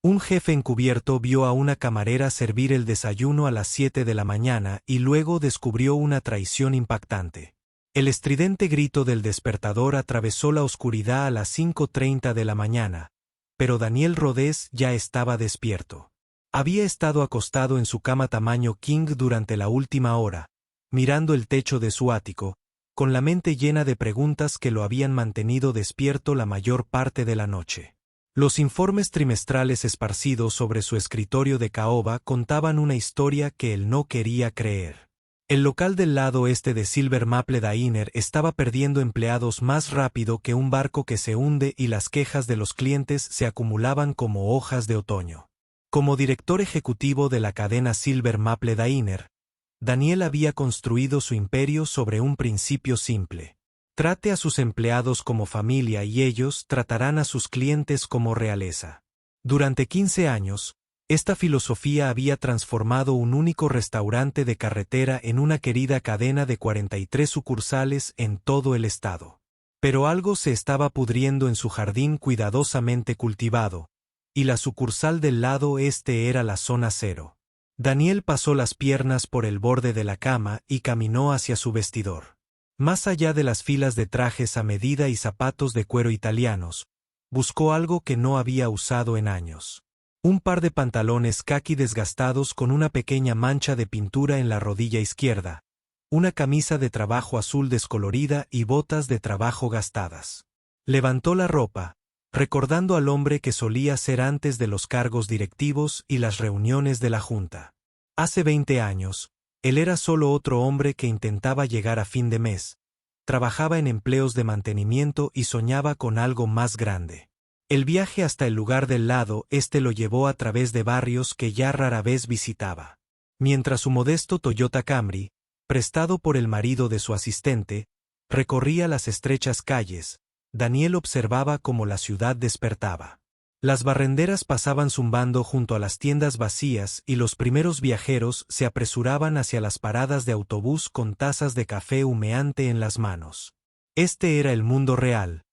Un jefe encubierto vio a una camarera servir el desayuno a las 7 de la mañana y luego descubrió una traición impactante. El estridente grito del despertador atravesó la oscuridad a las 5:30 de la mañana, pero Daniel Rodés ya estaba despierto. Había estado acostado en su cama tamaño king durante la última hora, mirando el techo de su ático, con la mente llena de preguntas que lo habían mantenido despierto la mayor parte de la noche. Los informes trimestrales esparcidos sobre su escritorio de caoba contaban una historia que él no quería creer. El local del lado este de Silver Maple Diner estaba perdiendo empleados más rápido que un barco que se hunde y las quejas de los clientes se acumulaban como hojas de otoño. Como director ejecutivo de la cadena Silver Maple Diner, Daniel había construido su imperio sobre un principio simple. Trate a sus empleados como familia y ellos tratarán a sus clientes como realeza. Durante 15 años, esta filosofía había transformado un único restaurante de carretera en una querida cadena de 43 sucursales en todo el estado. Pero algo se estaba pudriendo en su jardín cuidadosamente cultivado, y la sucursal del lado este era la zona cero. Daniel pasó las piernas por el borde de la cama y caminó hacia su vestidor. Más allá de las filas de trajes a medida y zapatos de cuero italianos, buscó algo que no había usado en años. Un par de pantalones caqui desgastados con una pequeña mancha de pintura en la rodilla izquierda, una camisa de trabajo azul descolorida y botas de trabajo gastadas. Levantó la ropa, recordando al hombre que solía ser antes de los cargos directivos y las reuniones de la junta. Hace 20 años, él era solo otro hombre que intentaba llegar a fin de mes, trabajaba en empleos de mantenimiento y soñaba con algo más grande. El viaje hasta el lugar del lado este lo llevó a través de barrios que ya rara vez visitaba. Mientras su modesto Toyota Camry, prestado por el marido de su asistente, recorría las estrechas calles, Daniel observaba cómo la ciudad despertaba. Las barrenderas pasaban zumbando junto a las tiendas vacías y los primeros viajeros se apresuraban hacia las paradas de autobús con tazas de café humeante en las manos. Este era el mundo real,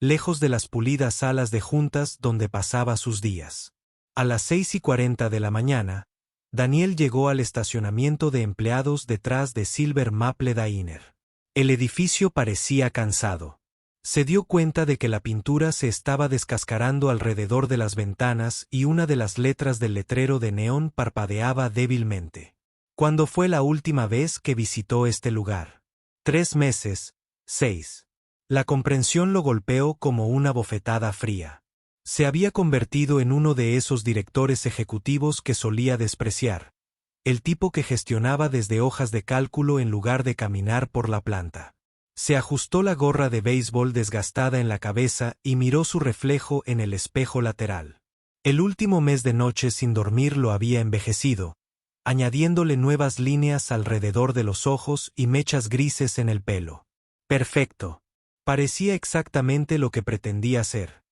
lejos de las pulidas salas de juntas donde pasaba sus días. A las 6:40 de la mañana, Daniel llegó al estacionamiento de empleados detrás de Silver Maple Diner. El edificio parecía cansado. Se dio cuenta de que la pintura se estaba descascarando alrededor de las ventanas y una de las letras del letrero de neón parpadeaba débilmente. ¿Cuándo fue la última vez que visitó este lugar? 3 meses, 6. La comprensión lo golpeó como una bofetada fría. Se había convertido en uno de esos directores ejecutivos que solía despreciar, el tipo que gestionaba desde hojas de cálculo en lugar de caminar por la planta. Se ajustó la gorra de béisbol desgastada en la cabeza y miró su reflejo en el espejo lateral. El último mes de noche sin dormir lo había envejecido, añadiéndole nuevas líneas alrededor de los ojos y mechas grises en el pelo. Perfecto. Parecía exactamente lo que pretendía ser.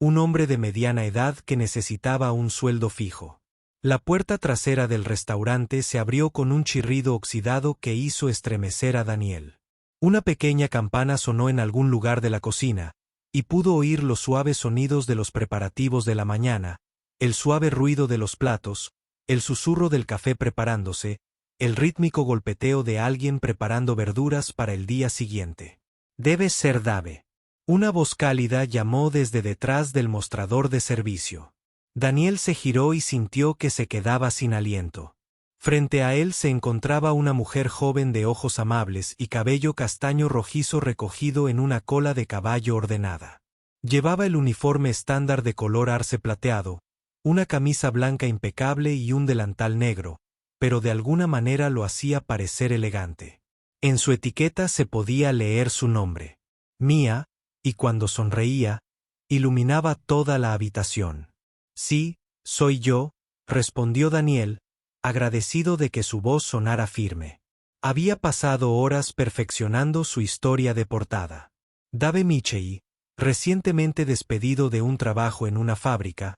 Un hombre de mediana edad que necesitaba un sueldo fijo. La puerta trasera del restaurante se abrió con un chirrido oxidado que hizo estremecer a Daniel. Una pequeña campana sonó en algún lugar de la cocina, y pudo oír los suaves sonidos de los preparativos de la mañana, el suave ruido de los platos, el susurro del café preparándose, el rítmico golpeteo de alguien preparando verduras para el día siguiente. Debe ser Dave. Una voz cálida llamó desde detrás del mostrador de servicio. Daniel se giró y sintió que se quedaba sin aliento. Frente a él se encontraba una mujer joven de ojos amables y cabello castaño rojizo recogido en una cola de caballo ordenada. Llevaba el uniforme estándar de color arce plateado, una camisa blanca impecable y un delantal negro, pero de alguna manera lo hacía parecer elegante. En su etiqueta se podía leer su nombre, Mia, y cuando sonreía, iluminaba toda la habitación. Sí, soy yo, respondió Daniel, agradecido de que su voz sonara firme. Había pasado horas perfeccionando su historia de portada. Dave Michei, recientemente despedido de un trabajo en una fábrica,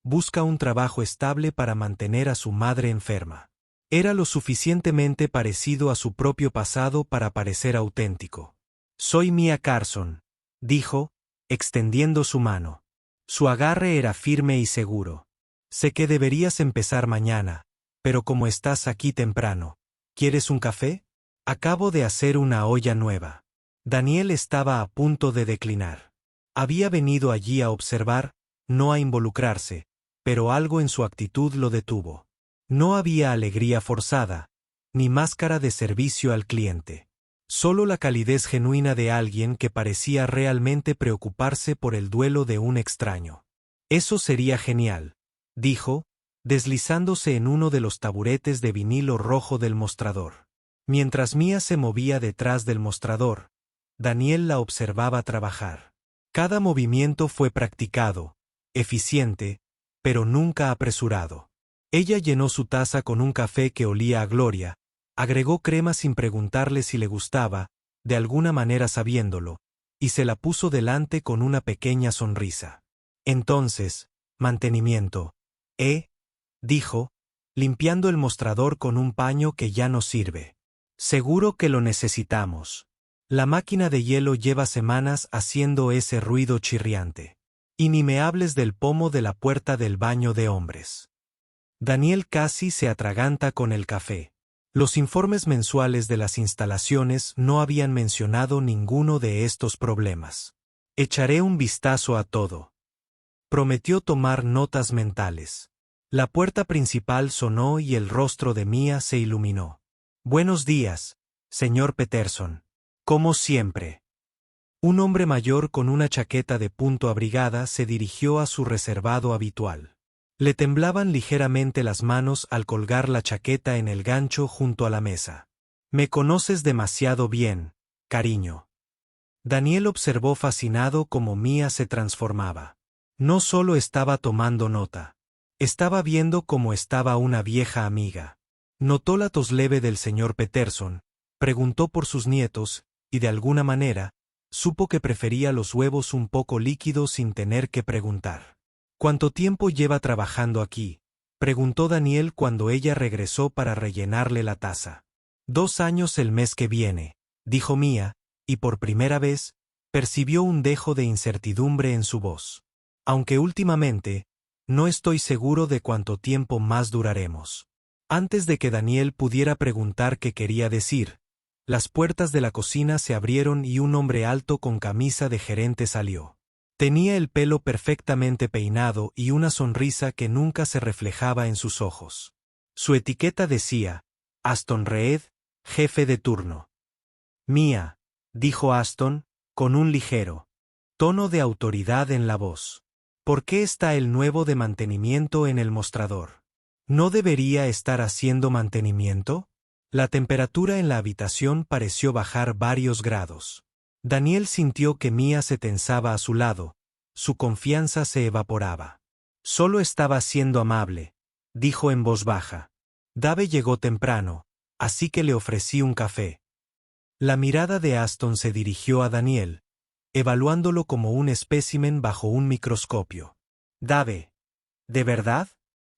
busca un trabajo estable para mantener a su madre enferma. Era lo suficientemente parecido a su propio pasado para parecer auténtico. Soy Mia Carson, dijo, extendiendo su mano. Su agarre era firme y seguro. Sé que deberías empezar mañana, pero como estás aquí temprano, ¿quieres un café? Acabo de hacer una olla nueva. Daniel estaba a punto de declinar. Había venido allí a observar, no a involucrarse, pero algo en su actitud lo detuvo. No había alegría forzada, ni máscara de servicio al cliente. Solo la calidez genuina de alguien que parecía realmente preocuparse por el duelo de un extraño. Eso sería genial, dijo, deslizándose en uno de los taburetes de vinilo rojo del mostrador. Mientras Mía se movía detrás del mostrador, Daniel la observaba trabajar. Cada movimiento fue practicado, eficiente, pero nunca apresurado. Ella llenó su taza con un café que olía a gloria, agregó crema sin preguntarle si le gustaba, de alguna manera sabiéndolo, y se la puso delante con una pequeña sonrisa. Entonces, mantenimiento, dijo, limpiando el mostrador con un paño que ya no sirve. Seguro que lo necesitamos. La máquina de hielo lleva semanas haciendo ese ruido chirriante. Y ni me hables del pomo de la puerta del baño de hombres. Daniel casi se atraganta con el café. Los informes mensuales de las instalaciones no habían mencionado ninguno de estos problemas. Echaré un vistazo a todo. Prometió tomar notas mentales. La puerta principal sonó y el rostro de Mía se iluminó. Buenos días, señor Peterson. Como siempre. Un hombre mayor con una chaqueta de punto abrigada se dirigió a su reservado habitual. Le temblaban ligeramente las manos al colgar la chaqueta en el gancho junto a la mesa. Me conoces demasiado bien, cariño. Daniel observó fascinado cómo Mía se transformaba. No solo estaba tomando nota. Estaba viendo cómo estaba una vieja amiga. Notó la tos leve del señor Peterson, preguntó por sus nietos, y de alguna manera, supo que prefería los huevos un poco líquidos sin tener que preguntar. ¿Cuánto tiempo lleva trabajando aquí?, preguntó Daniel cuando ella regresó para rellenarle la taza. 2 años el mes que viene, dijo Mía, y por primera vez, percibió un dejo de incertidumbre en su voz. Aunque últimamente, no estoy seguro de cuánto tiempo más duraremos. Antes de que Daniel pudiera preguntar qué quería decir, las puertas de la cocina se abrieron y un hombre alto con camisa de gerente salió. Tenía el pelo perfectamente peinado y una sonrisa que nunca se reflejaba en sus ojos. Su etiqueta decía, Aston Reed, jefe de turno. Mía, dijo Aston, con un ligero tono de autoridad en la voz. ¿Por qué está el nuevo de mantenimiento en el mostrador? ¿No debería estar haciendo mantenimiento? La temperatura en la habitación pareció bajar varios grados. Daniel sintió que Mía se tensaba a su lado, su confianza se evaporaba. Solo estaba siendo amable, dijo en voz baja. Dave llegó temprano, así que le ofrecí un café. La mirada de Aston se dirigió a Daniel, evaluándolo como un espécimen bajo un microscopio. Dave. ¿De verdad?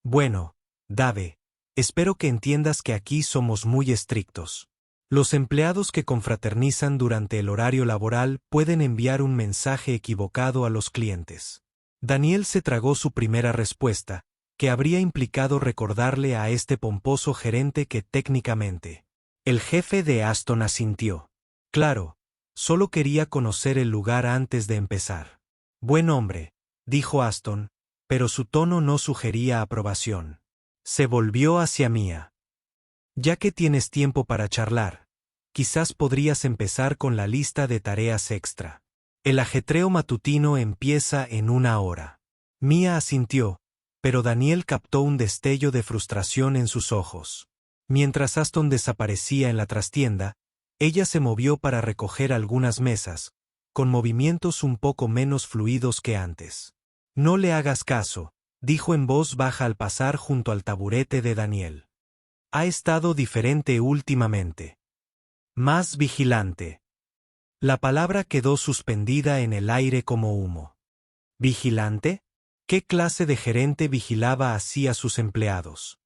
Bueno, Dave, espero que entiendas que aquí somos muy estrictos. Los empleados que confraternizan durante el horario laboral pueden enviar un mensaje equivocado a los clientes. Daniel se tragó su primera respuesta, que habría implicado recordarle a este pomposo gerente que técnicamente. El jefe de Aston asintió. Claro, solo quería conocer el lugar antes de empezar. Buen hombre, dijo Aston, pero su tono no sugería aprobación. Se volvió hacia Mía. Ya que tienes tiempo para charlar, quizás podrías empezar con la lista de tareas extra. El ajetreo matutino empieza en 1 hora. Mía asintió, pero Daniel captó un destello de frustración en sus ojos. Mientras Aston desaparecía en la trastienda, ella se movió para recoger algunas mesas, con movimientos un poco menos fluidos que antes. No le hagas caso, dijo en voz baja al pasar junto al taburete de Daniel. Ha estado diferente últimamente. Más vigilante. La palabra quedó suspendida en el aire como humo. ¿Vigilante? ¿Qué clase de gerente vigilaba así a sus empleados?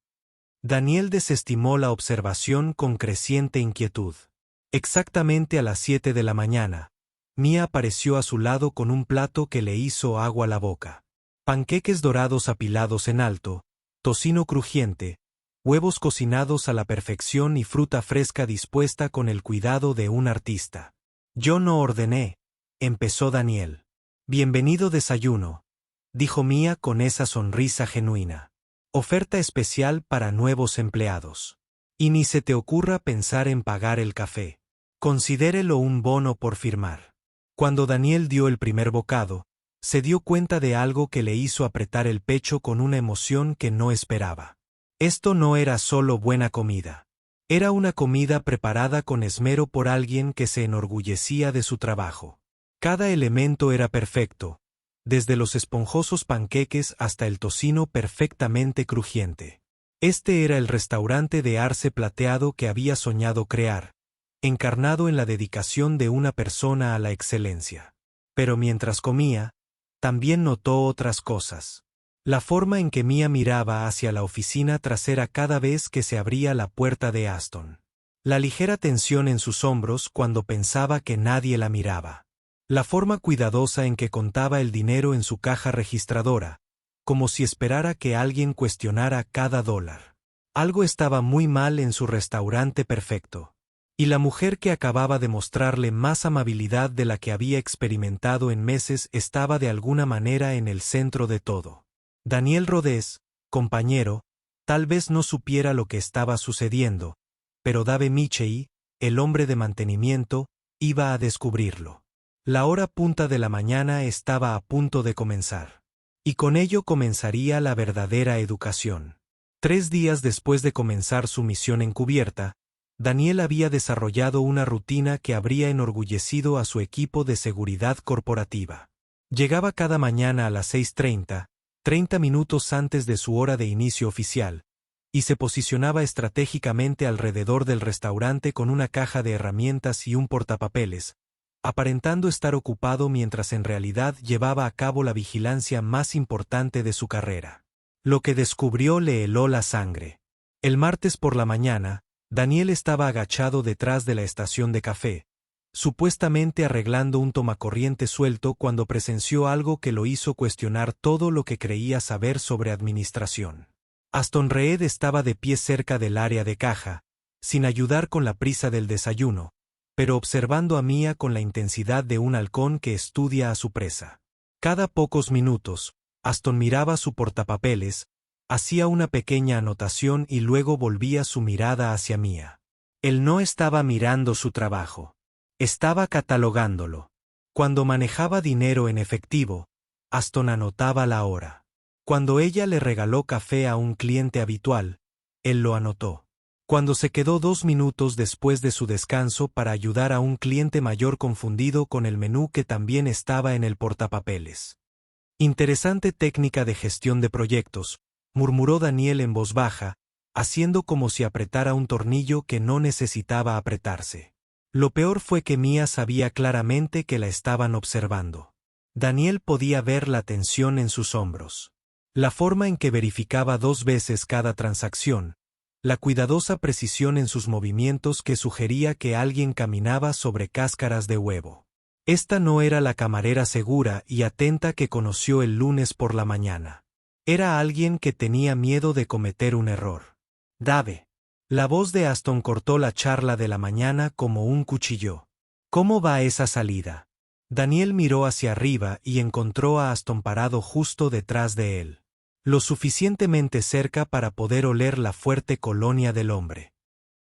Daniel desestimó la observación con creciente inquietud. Exactamente a las 7 de la mañana, Mía apareció a su lado con un plato que le hizo agua a la boca. Panqueques dorados apilados en alto, tocino crujiente, huevos cocinados a la perfección y fruta fresca dispuesta con el cuidado de un artista. Yo no ordené, empezó Daniel. Bienvenido desayuno, dijo Mía con esa sonrisa genuina. Oferta especial para nuevos empleados. Y ni se te ocurra pensar en pagar el café. Considérelo un bono por firmar. Cuando Daniel dio el primer bocado, se dio cuenta de algo que le hizo apretar el pecho con una emoción que no esperaba. Esto no era solo buena comida. Era una comida preparada con esmero por alguien que se enorgullecía de su trabajo. Cada elemento era perfecto, desde los esponjosos panqueques hasta el tocino perfectamente crujiente. Este era el restaurante de arce plateado que había soñado crear, encarnado en la dedicación de una persona a la excelencia. Pero mientras comía, también notó otras cosas. La forma en que Mía miraba hacia la oficina trasera cada vez que se abría la puerta de Aston. La ligera tensión en sus hombros cuando pensaba que nadie la miraba. La forma cuidadosa en que contaba el dinero en su caja registradora, como si esperara que alguien cuestionara cada dólar. Algo estaba muy mal en su restaurante perfecto. Y la mujer que acababa de mostrarle más amabilidad de la que había experimentado en meses estaba de alguna manera en el centro de todo. Daniel Rodés, compañero, tal vez no supiera lo que estaba sucediendo, pero Dave Michei, el hombre de mantenimiento, iba a descubrirlo. La hora punta de la mañana estaba a punto de comenzar. Y con ello comenzaría la verdadera educación. 3 días después de comenzar su misión encubierta, Daniel había desarrollado una rutina que habría enorgullecido a su equipo de seguridad corporativa. Llegaba cada mañana a las 6:30, 30 minutos antes de su hora de inicio oficial, y se posicionaba estratégicamente alrededor del restaurante con una caja de herramientas y un portapapeles, aparentando estar ocupado mientras en realidad llevaba a cabo la vigilancia más importante de su carrera. Lo que descubrió le heló la sangre. El martes por la mañana, Daniel estaba agachado detrás de la estación de café, supuestamente arreglando un tomacorriente suelto cuando presenció algo que lo hizo cuestionar todo lo que creía saber sobre administración. Aston Reed estaba de pie cerca del área de caja, sin ayudar con la prisa del desayuno, pero observando a Mía con la intensidad de un halcón que estudia a su presa. Cada pocos minutos, Aston miraba su portapapeles, hacía una pequeña anotación y luego volvía su mirada hacia Mía. Él no estaba mirando su trabajo. Estaba catalogándolo. Cuando manejaba dinero en efectivo, Aston anotaba la hora. Cuando ella le regaló café a un cliente habitual, él lo anotó. Cuando se quedó 2 minutos después de su descanso para ayudar a un cliente mayor confundido con el menú que también estaba en el portapapeles. Interesante técnica de gestión de proyectos, murmuró Daniel en voz baja, haciendo como si apretara un tornillo que no necesitaba apretarse. Lo peor fue que Mía sabía claramente que la estaban observando. Daniel podía ver la tensión en sus hombros. La forma en que verificaba 2 veces cada transacción, la cuidadosa precisión en sus movimientos que sugería que alguien caminaba sobre cáscaras de huevo. Esta no era la camarera segura y atenta que conoció el lunes por la mañana. Era alguien que tenía miedo de cometer un error. Dave. La voz de Aston cortó la charla de la mañana como un cuchillo. ¿Cómo va esa salida? Daniel miró hacia arriba y encontró a Aston parado justo detrás de él. Lo suficientemente cerca para poder oler la fuerte colonia del hombre.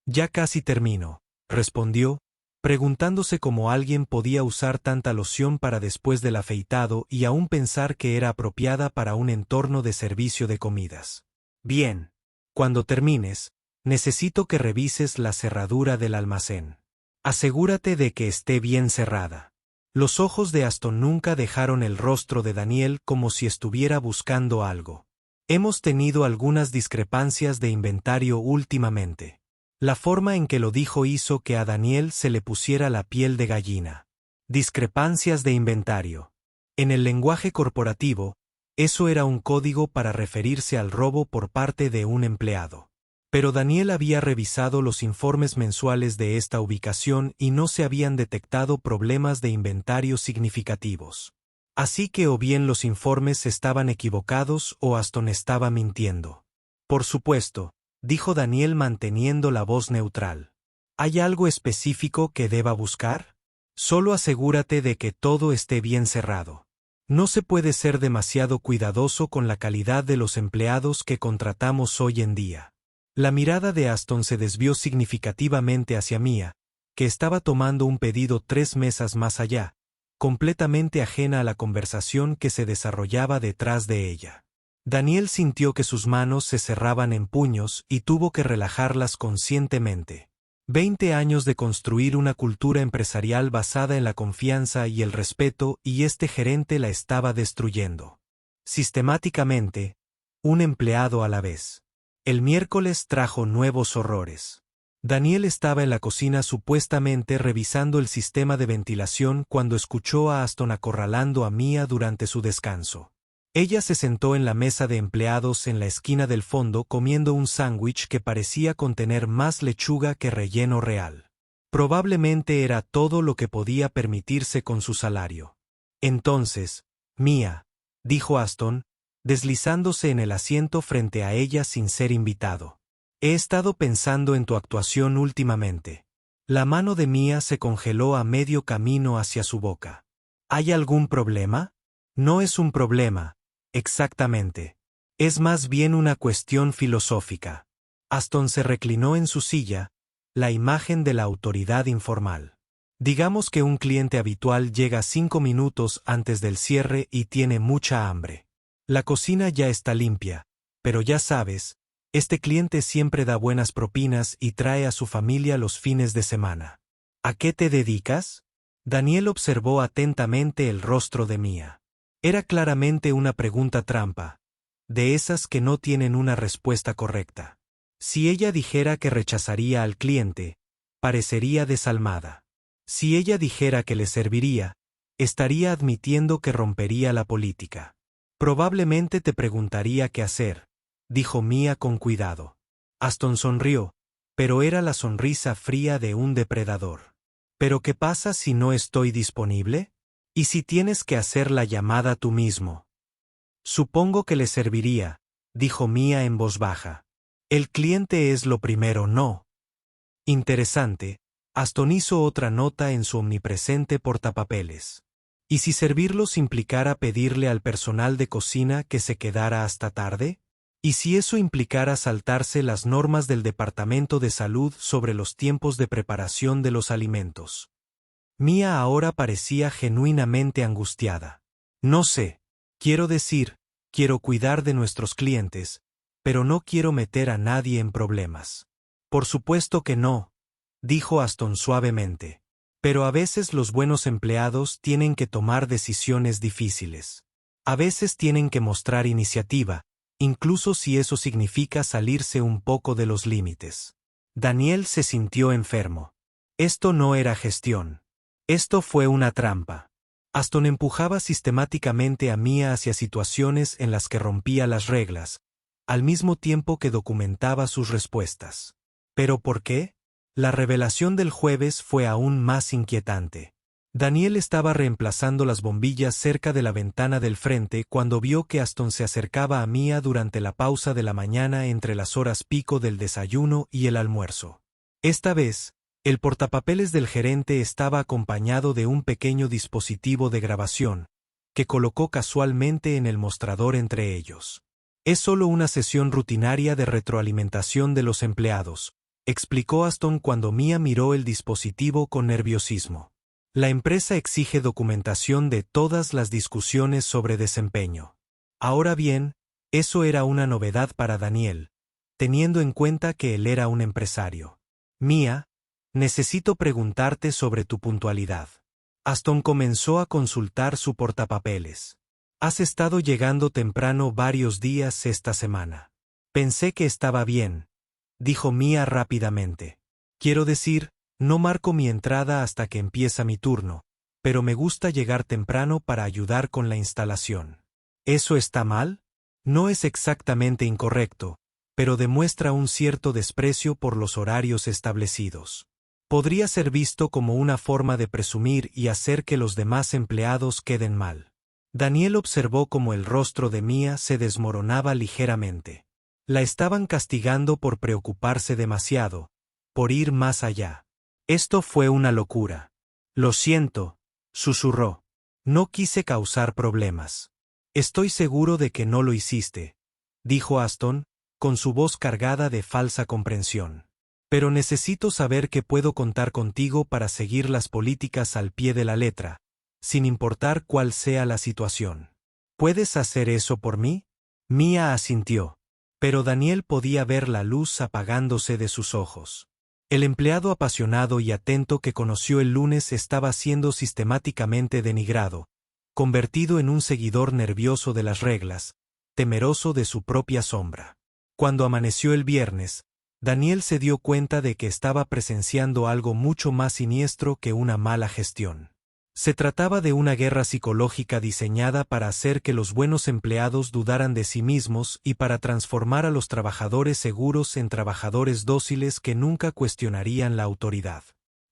Ya casi termino, respondió, preguntándose cómo alguien podía usar tanta loción para después del afeitado y aún pensar que era apropiada para un entorno de servicio de comidas. Bien. Cuando termines, necesito que revises la cerradura del almacén. Asegúrate de que esté bien cerrada. Los ojos de Aston nunca dejaron el rostro de Daniel como si estuviera buscando algo. Hemos tenido algunas discrepancias de inventario últimamente. La forma en que lo dijo hizo que a Daniel se le pusiera la piel de gallina. Discrepancias de inventario. En el lenguaje corporativo, eso era un código para referirse al robo por parte de un empleado. Pero Daniel había revisado los informes mensuales de esta ubicación y no se habían detectado problemas de inventario significativos. Así que o bien los informes estaban equivocados o Aston estaba mintiendo. Por supuesto, dijo Daniel manteniendo la voz neutral. ¿Hay algo específico que deba buscar? Solo asegúrate de que todo esté bien cerrado. No se puede ser demasiado cuidadoso con la calidad de los empleados que contratamos hoy en día. La mirada de Aston se desvió significativamente hacia Mia, que estaba tomando un pedido 3 mesas más allá, completamente ajena a la conversación que se desarrollaba detrás de ella. Daniel sintió que sus manos se cerraban en puños y tuvo que relajarlas conscientemente. 20 años de construir una cultura empresarial basada en la confianza y el respeto, y este gerente la estaba destruyendo. Sistemáticamente, un empleado a la vez. El miércoles trajo nuevos horrores. Daniel estaba en la cocina supuestamente revisando el sistema de ventilación cuando escuchó a Aston acorralando a Mia durante su descanso. Ella se sentó en la mesa de empleados en la esquina del fondo comiendo un sándwich que parecía contener más lechuga que relleno real. Probablemente era todo lo que podía permitirse con su salario. Entonces, Mia, dijo Aston, deslizándose en el asiento frente a ella sin ser invitado. He estado pensando en tu actuación últimamente. La mano de Mia se congeló a medio camino hacia su boca. ¿Hay algún problema? No es un problema. Exactamente. Es más bien una cuestión filosófica. Aston se reclinó en su silla, la imagen de la autoridad informal. Digamos que un cliente habitual llega 5 minutos antes del cierre y tiene mucha hambre. La cocina ya está limpia, pero ya sabes, este cliente siempre da buenas propinas y trae a su familia los fines de semana. ¿A qué te dedicas? Daniel observó atentamente el rostro de Mia. Era claramente una pregunta trampa, de esas que no tienen una respuesta correcta. Si ella dijera que rechazaría al cliente, parecería desalmada. Si ella dijera que le serviría, estaría admitiendo que rompería la política. Probablemente te preguntaría qué hacer, dijo Mia con cuidado. Aston sonrió, pero era la sonrisa fría de un depredador. ¿Pero qué pasa si no estoy disponible? ¿Y si tienes que hacer la llamada tú mismo? Supongo que le serviría, dijo Mia en voz baja. El cliente es lo primero, ¿no? Interesante. Aston hizo otra nota en su omnipresente portapapeles. ¿Y si servirlos implicara pedirle al personal de cocina que se quedara hasta tarde? ¿Y si eso implicara saltarse las normas del Departamento de Salud sobre los tiempos de preparación de los alimentos? Mia ahora parecía genuinamente angustiada. No sé. Quiero decir, quiero cuidar de nuestros clientes, pero no quiero meter a nadie en problemas. Por supuesto que no, dijo Aston suavemente. Pero a veces los buenos empleados tienen que tomar decisiones difíciles. A veces tienen que mostrar iniciativa, incluso si eso significa salirse un poco de los límites. Daniel se sintió enfermo. Esto no era gestión. Esto fue una trampa. Aston empujaba sistemáticamente a Mia hacia situaciones en las que rompía las reglas, al mismo tiempo que documentaba sus respuestas. ¿Pero por qué? La revelación del jueves fue aún más inquietante. Daniel estaba reemplazando las bombillas cerca de la ventana del frente cuando vio que Aston se acercaba a Mia durante la pausa de la mañana entre las horas pico del desayuno y el almuerzo. Esta vez, el portapapeles del gerente estaba acompañado de un pequeño dispositivo de grabación, que colocó casualmente en el mostrador entre ellos. Es solo una sesión rutinaria de retroalimentación de los empleados, explicó Aston cuando Mia miró el dispositivo con nerviosismo. La empresa exige documentación de todas las discusiones sobre desempeño. Ahora bien, eso era una novedad para Daniel, teniendo en cuenta que él era un empresario. Mia, necesito preguntarte sobre tu puntualidad. Aston comenzó a consultar su portapapeles. Has estado llegando temprano varios días esta semana. Pensé que estaba bien, dijo Mia rápidamente. Quiero decir, no marco mi entrada hasta que empieza mi turno, pero me gusta llegar temprano para ayudar con la instalación. ¿Eso está mal? No es exactamente incorrecto, pero demuestra un cierto desprecio por los horarios establecidos. Podría ser visto como una forma de presumir y hacer que los demás empleados queden mal. Daniel observó cómo el rostro de Mia se desmoronaba ligeramente. La estaban castigando por preocuparse demasiado, por ir más allá. Esto fue una locura. Lo siento, susurró. No quise causar problemas. Estoy seguro de que no lo hiciste, dijo Aston, con su voz cargada de falsa comprensión. Pero necesito saber que puedo contar contigo para seguir las políticas al pie de la letra, sin importar cuál sea la situación. ¿Puedes hacer eso por mí? Mia asintió. Pero Daniel podía ver la luz apagándose de sus ojos. El empleado apasionado y atento que conoció el lunes estaba siendo sistemáticamente denigrado, convertido en un seguidor nervioso de las reglas, temeroso de su propia sombra. Cuando amaneció el viernes, Daniel se dio cuenta de que estaba presenciando algo mucho más siniestro que una mala gestión. Se trataba de una guerra psicológica diseñada para hacer que los buenos empleados dudaran de sí mismos y para transformar a los trabajadores seguros en trabajadores dóciles que nunca cuestionarían la autoridad.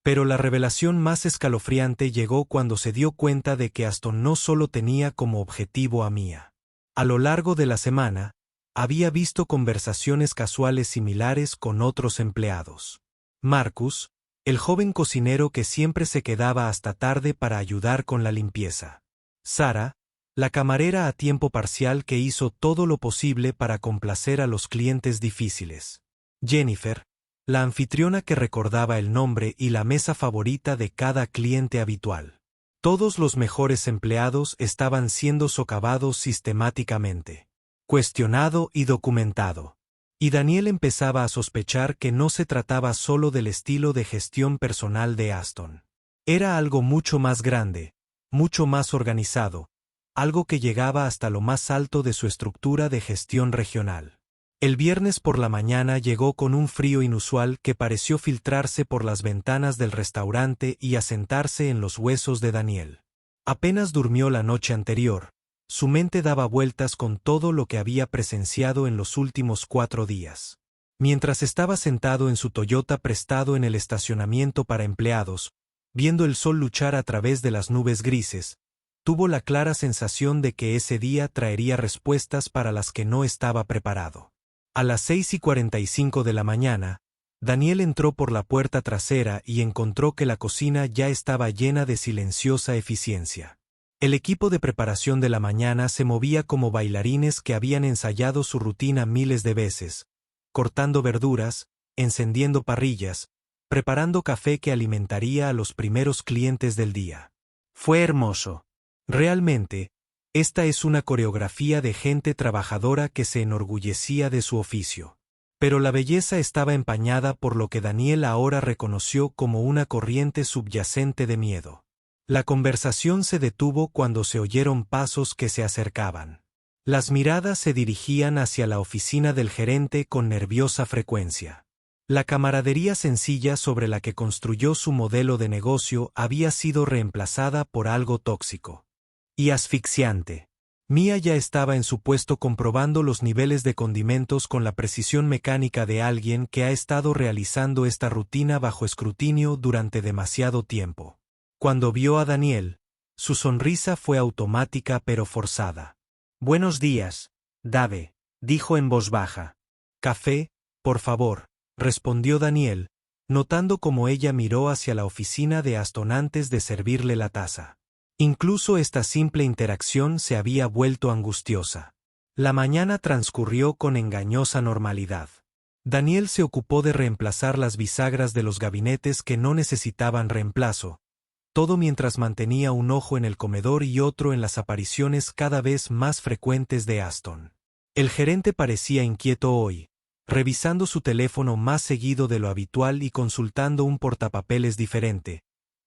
Pero la revelación más escalofriante llegó cuando se dio cuenta de que Aston no solo tenía como objetivo a Mia. A lo largo de la semana, había visto conversaciones casuales similares con otros empleados. Marcus, el joven cocinero que siempre se quedaba hasta tarde para ayudar con la limpieza. Sara, la camarera a tiempo parcial que hizo todo lo posible para complacer a los clientes difíciles. Jennifer, la anfitriona que recordaba el nombre y la mesa favorita de cada cliente habitual. Todos los mejores empleados estaban siendo socavados sistemáticamente, cuestionado y documentado. Y Daniel empezaba a sospechar que no se trataba solo del estilo de gestión personal de Aston. Era algo mucho más grande, mucho más organizado, algo que llegaba hasta lo más alto de su estructura de gestión regional. El viernes por la mañana llegó con un frío inusual que pareció filtrarse por las ventanas del restaurante y asentarse en los huesos de Daniel. Apenas durmió la noche anterior. Su mente daba vueltas con todo lo que había presenciado en los últimos 4 días. Mientras estaba sentado en su Toyota prestado en el estacionamiento para empleados, viendo el sol luchar a través de las nubes grises, tuvo la clara sensación de que ese día traería respuestas para las que no estaba preparado. A las 6:45 de la mañana, Daniel entró por la puerta trasera y encontró que la cocina ya estaba llena de silenciosa eficiencia. El equipo de preparación de la mañana se movía como bailarines que habían ensayado su rutina miles de veces, cortando verduras, encendiendo parrillas, preparando café que alimentaría a los primeros clientes del día. Fue hermoso. Realmente, esta es una coreografía de gente trabajadora que se enorgullecía de su oficio. Pero la belleza estaba empañada por lo que Daniel ahora reconoció como una corriente subyacente de miedo. La conversación se detuvo cuando se oyeron pasos que se acercaban. Las miradas se dirigían hacia la oficina del gerente con nerviosa frecuencia. La camaradería sencilla sobre la que construyó su modelo de negocio había sido reemplazada por algo tóxico y asfixiante. Mia ya estaba en su puesto comprobando los niveles de condimentos con la precisión mecánica de alguien que ha estado realizando esta rutina bajo escrutinio durante demasiado tiempo. Cuando vio a Daniel, su sonrisa fue automática pero forzada. «Buenos días, Dave», dijo en voz baja. «Café, por favor», respondió Daniel, notando cómo ella miró hacia la oficina de Aston antes de servirle la taza. Incluso esta simple interacción se había vuelto angustiosa. La mañana transcurrió con engañosa normalidad. Daniel se ocupó de reemplazar las bisagras de los gabinetes que no necesitaban reemplazo, todo mientras mantenía un ojo en el comedor y otro en las apariciones cada vez más frecuentes de Aston. El gerente parecía inquieto hoy, revisando su teléfono más seguido de lo habitual y consultando un portapapeles diferente,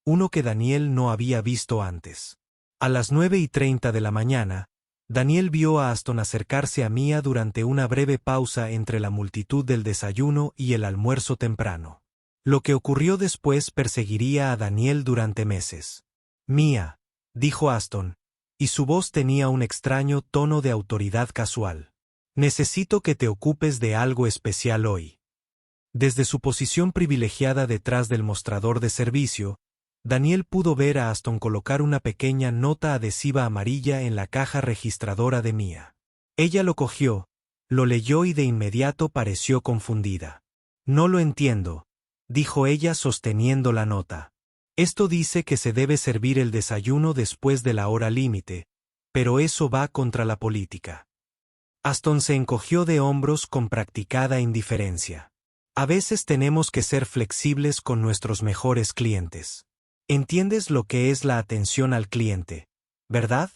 uno que Daniel no había visto antes. A las 9:30 de la mañana, Daniel vio a Aston acercarse a Mia durante una breve pausa entre la multitud del desayuno y el almuerzo temprano. Lo que ocurrió después perseguiría a Daniel durante meses. «Mia», dijo Aston, y su voz tenía un extraño tono de autoridad casual. «Necesito que te ocupes de algo especial hoy». Desde su posición privilegiada detrás del mostrador de servicio, Daniel pudo ver a Aston colocar una pequeña nota adhesiva amarilla en la caja registradora de Mia. Ella lo cogió, lo leyó y de inmediato pareció confundida. No lo entiendo, dijo ella sosteniendo la nota. Esto dice que se debe servir el desayuno después de la hora límite, pero eso va contra la política. Aston se encogió de hombros con practicada indiferencia. A veces tenemos que ser flexibles con nuestros mejores clientes. ¿Entiendes lo que es la atención al cliente, verdad?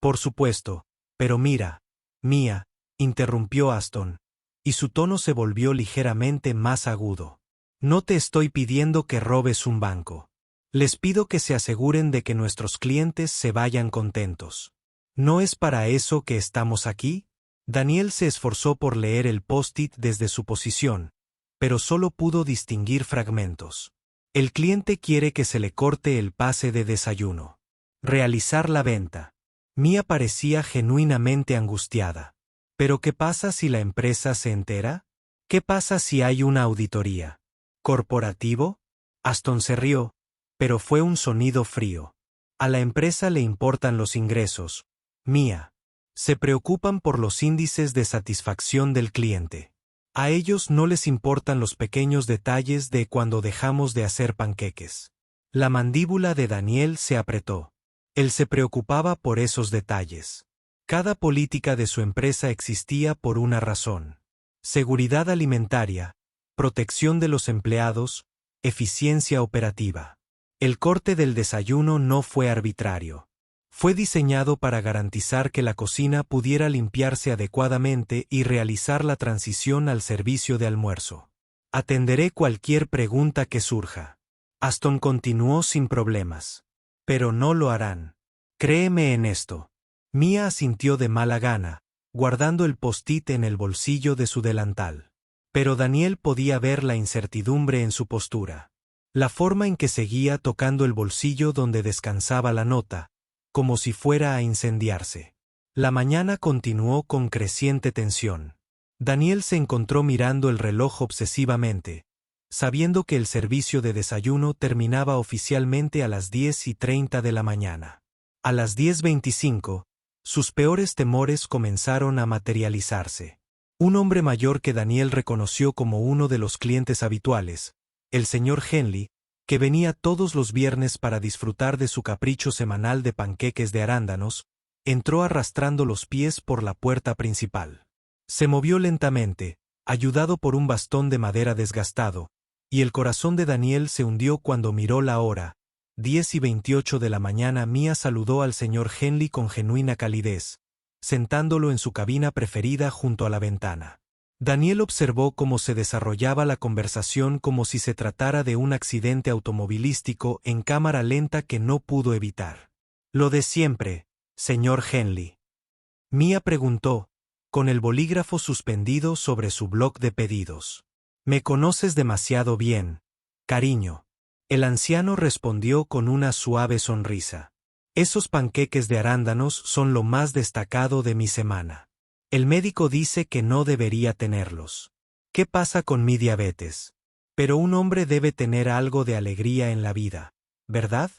Por supuesto, pero mira, Mia, interrumpió Aston, y su tono se volvió ligeramente más agudo. No te estoy pidiendo que robes un banco. Les pido que se aseguren de que nuestros clientes se vayan contentos. ¿No es para eso que estamos aquí? Daniel se esforzó por leer el post-it desde su posición, pero solo pudo distinguir fragmentos. El cliente quiere que se le corte el pase de desayuno. Realizar la venta. Mia parecía genuinamente angustiada. ¿Pero qué pasa si la empresa se entera? ¿Qué pasa si hay una auditoría? ¿Corporativo? Aston se rió, pero fue un sonido frío. A la empresa le importan los ingresos, Mia. Se preocupan por los índices de satisfacción del cliente. A ellos no les importan los pequeños detalles de cuando dejamos de hacer panqueques. La mandíbula de Daniel se apretó. Él se preocupaba por esos detalles. Cada política de su empresa existía por una razón. Seguridad alimentaria, protección de los empleados, eficiencia operativa. El corte del desayuno no fue arbitrario. Fue diseñado para garantizar que la cocina pudiera limpiarse adecuadamente y realizar la transición al servicio de almuerzo. Atenderé cualquier pregunta que surja. Aston continuó sin problemas. Pero no lo harán. Créeme en esto. Mia asintió de mala gana, guardando el post-it en el bolsillo de su delantal. Pero Daniel podía ver la incertidumbre en su postura. La forma en que seguía tocando el bolsillo donde descansaba la nota, como si fuera a incendiarse. La mañana continuó con creciente tensión. Daniel se encontró mirando el reloj obsesivamente, sabiendo que el servicio de desayuno terminaba oficialmente a las 10:30 de la mañana. A las 10:25, sus peores temores comenzaron a materializarse. Un hombre mayor que Daniel reconoció como uno de los clientes habituales, el señor Henley, que venía todos los viernes para disfrutar de su capricho semanal de panqueques de arándanos, entró arrastrando los pies por la puerta principal. Se movió lentamente, ayudado por un bastón de madera desgastado, y el corazón de Daniel se hundió cuando miró la hora. 10:28 de la mañana. Mia saludó al señor Henley con genuina calidez, sentándolo en su cabina preferida junto a la ventana. Daniel observó cómo se desarrollaba la conversación como si se tratara de un accidente automovilístico en cámara lenta que no pudo evitar. «Lo de siempre, señor Henley». Mia preguntó, con el bolígrafo suspendido sobre su bloc de pedidos. «Me conoces demasiado bien, cariño». El anciano respondió con una suave sonrisa. «Esos panqueques de arándanos son lo más destacado de mi semana. El médico dice que no debería tenerlos. ¿Qué pasa con mi diabetes? Pero un hombre debe tener algo de alegría en la vida, ¿verdad?»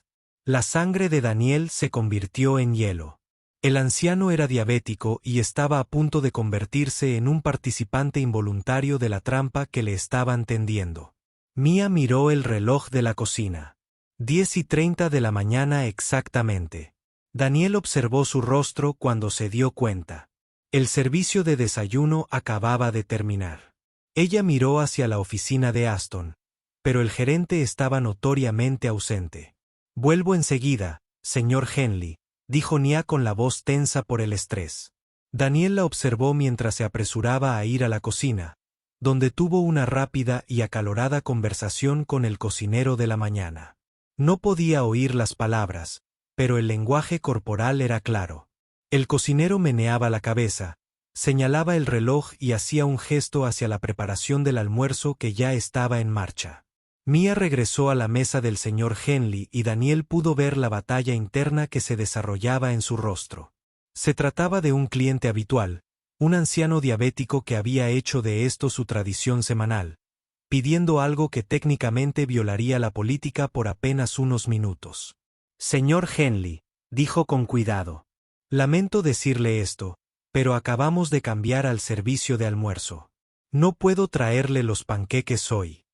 La sangre de Daniel se convirtió en hielo. El anciano era diabético y estaba a punto de convertirse en un participante involuntario de la trampa que le estaban tendiendo. Mia miró el reloj de la cocina. 10:30 de la mañana exactamente. Daniel observó su rostro cuando se dio cuenta. El servicio de desayuno acababa de terminar. Ella miró hacia la oficina de Aston, pero el gerente estaba notoriamente ausente. «Vuelvo enseguida, señor Henley», dijo Nia con la voz tensa por el estrés. Daniel la observó mientras se apresuraba a ir a la cocina, donde tuvo una rápida y acalorada conversación con el cocinero de la mañana. No podía oír las palabras, pero el lenguaje corporal era claro. El cocinero meneaba la cabeza, señalaba el reloj y hacía un gesto hacia la preparación del almuerzo que ya estaba en marcha. Mia regresó a la mesa del señor Henley y Daniel pudo ver la batalla interna que se desarrollaba en su rostro. Se trataba de un cliente habitual, un anciano diabético que había hecho de esto su tradición semanal, pidiendo algo que técnicamente violaría la política por apenas unos minutos. «Señor Henley», dijo con cuidado. «Lamento decirle esto, pero acabamos de cambiar al servicio de almuerzo. No puedo traerle los panqueques hoy».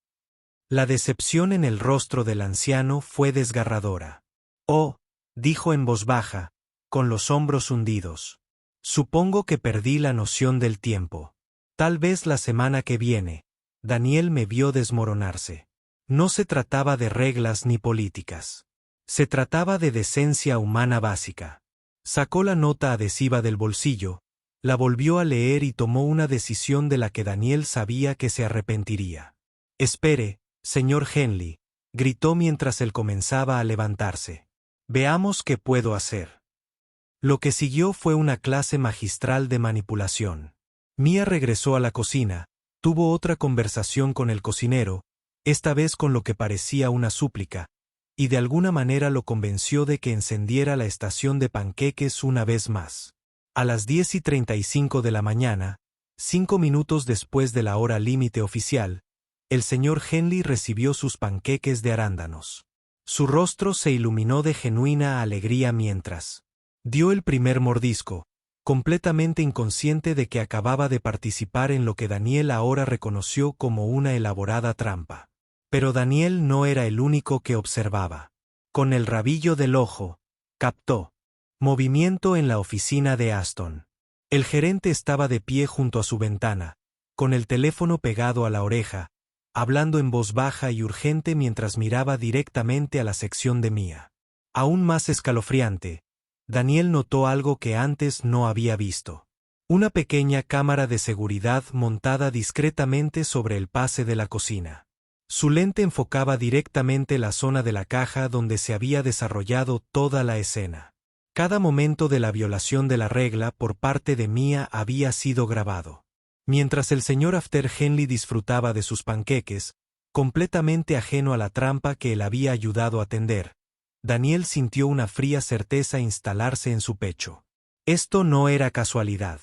La decepción en el rostro del anciano fue desgarradora. «Oh», dijo en voz baja, con los hombros hundidos. «Supongo que perdí la noción del tiempo. Tal vez la semana que viene». Daniel me vio desmoronarse. No se trataba de reglas ni políticas. Se trataba de decencia humana básica. Sacó la nota adhesiva del bolsillo, la volvió a leer y tomó una decisión de la que Daniel sabía que se arrepentiría. «Espere, señor Henley», gritó mientras él comenzaba a levantarse. «Veamos qué puedo hacer». Lo que siguió fue una clase magistral de manipulación. Mia regresó a la cocina, tuvo otra conversación con el cocinero, esta vez con lo que parecía una súplica, y de alguna manera lo convenció de que encendiera la estación de panqueques una vez más. A las 10:35 de la mañana, 5 minutos después de la hora límite oficial, el señor Henley recibió sus panqueques de arándanos. Su rostro se iluminó de genuina alegría mientras dio el primer mordisco, completamente inconsciente de que acababa de participar en lo que Daniel ahora reconoció como una elaborada trampa. Pero Daniel no era el único que observaba. Con el rabillo del ojo, captó movimiento en la oficina de Aston. El gerente estaba de pie junto a su ventana, con el teléfono pegado a la oreja, hablando en voz baja y urgente mientras miraba directamente a la sección de Mia. Aún más escalofriante, Daniel notó algo que antes no había visto. Una pequeña cámara de seguridad montada discretamente sobre el pase de la cocina. Su lente enfocaba directamente la zona de la caja donde se había desarrollado toda la escena. Cada momento de la violación de la regla por parte de Mia había sido grabado. Mientras el señor After Henley disfrutaba de sus panqueques, completamente ajeno a la trampa que él había ayudado a tender, Daniel sintió una fría certeza instalarse en su pecho. Esto no era casualidad.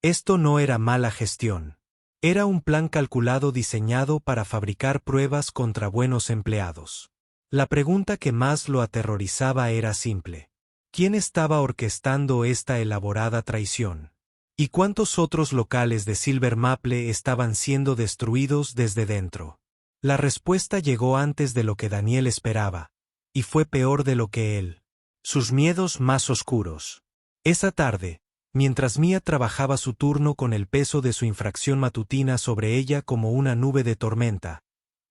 Esto no era mala gestión. Era un plan calculado diseñado para fabricar pruebas contra buenos empleados. La pregunta que más lo aterrorizaba era simple. ¿Quién estaba orquestando esta elaborada traición? ¿Y cuántos otros locales de Silver Maple estaban siendo destruidos desde dentro? La respuesta llegó antes de lo que Daniel esperaba, y fue peor de lo que él. Sus miedos más oscuros. Esa tarde, mientras Mia trabajaba su turno con el peso de su infracción matutina sobre ella como una nube de tormenta,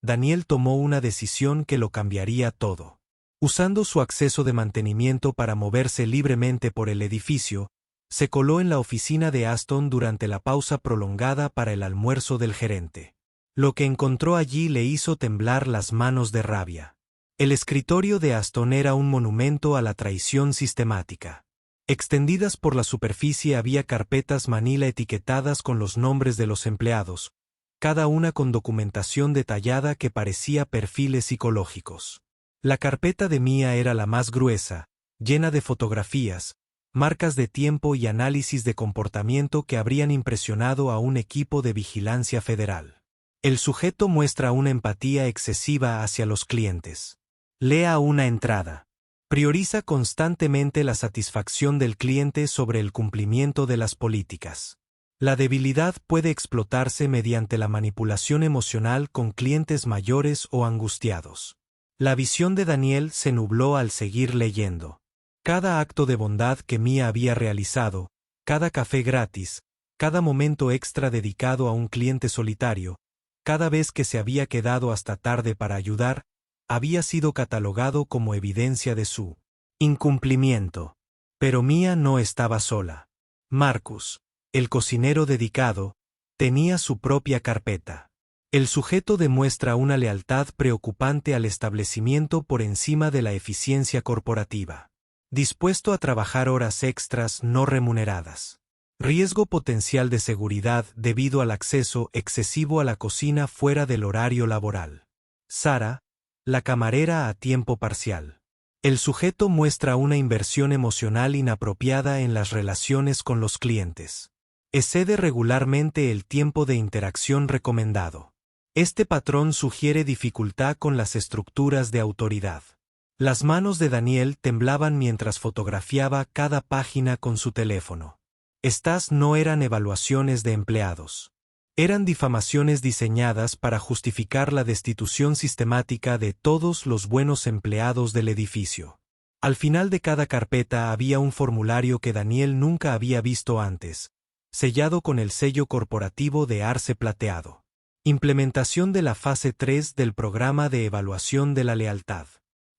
Daniel tomó una decisión que lo cambiaría todo. Usando su acceso de mantenimiento para moverse libremente por el edificio, se coló en la oficina de Aston durante la pausa prolongada para el almuerzo del gerente. Lo que encontró allí le hizo temblar las manos de rabia. El escritorio de Aston era un monumento a la traición sistemática. Extendidas por la superficie había carpetas manila etiquetadas con los nombres de los empleados, cada una con documentación detallada que parecía perfiles psicológicos. La carpeta de Mia era la más gruesa, llena de fotografías, marcas de tiempo y análisis de comportamiento que habrían impresionado a un equipo de vigilancia federal. El sujeto muestra una empatía excesiva hacia los clientes. Lea una entrada. Prioriza constantemente la satisfacción del cliente sobre el cumplimiento de las políticas. La debilidad puede explotarse mediante la manipulación emocional con clientes mayores o angustiados. La visión de Daniel se nubló al seguir leyendo. Cada acto de bondad que Mia había realizado, cada café gratis, cada momento extra dedicado a un cliente solitario, cada vez que se había quedado hasta tarde para ayudar, había sido catalogado como evidencia de su incumplimiento. Pero Mia no estaba sola. Marcus, el cocinero dedicado, tenía su propia carpeta. El sujeto demuestra una lealtad preocupante al establecimiento por encima de la eficiencia corporativa. Dispuesto a trabajar horas extras no remuneradas. Riesgo potencial de seguridad debido al acceso excesivo a la cocina fuera del horario laboral. Sara, la camarera a tiempo parcial. El sujeto muestra una inversión emocional inapropiada en las relaciones con los clientes. Excede regularmente el tiempo de interacción recomendado. Este patrón sugiere dificultad con las estructuras de autoridad. Las manos de Daniel temblaban mientras fotografiaba cada página con su teléfono. Estas no eran evaluaciones de empleados. Eran difamaciones diseñadas para justificar la destitución sistemática de todos los buenos empleados del edificio. Al final de cada carpeta había un formulario que Daniel nunca había visto antes, sellado con el sello corporativo de Arce plateado. Implementación de la fase 3 del programa de evaluación de la lealtad.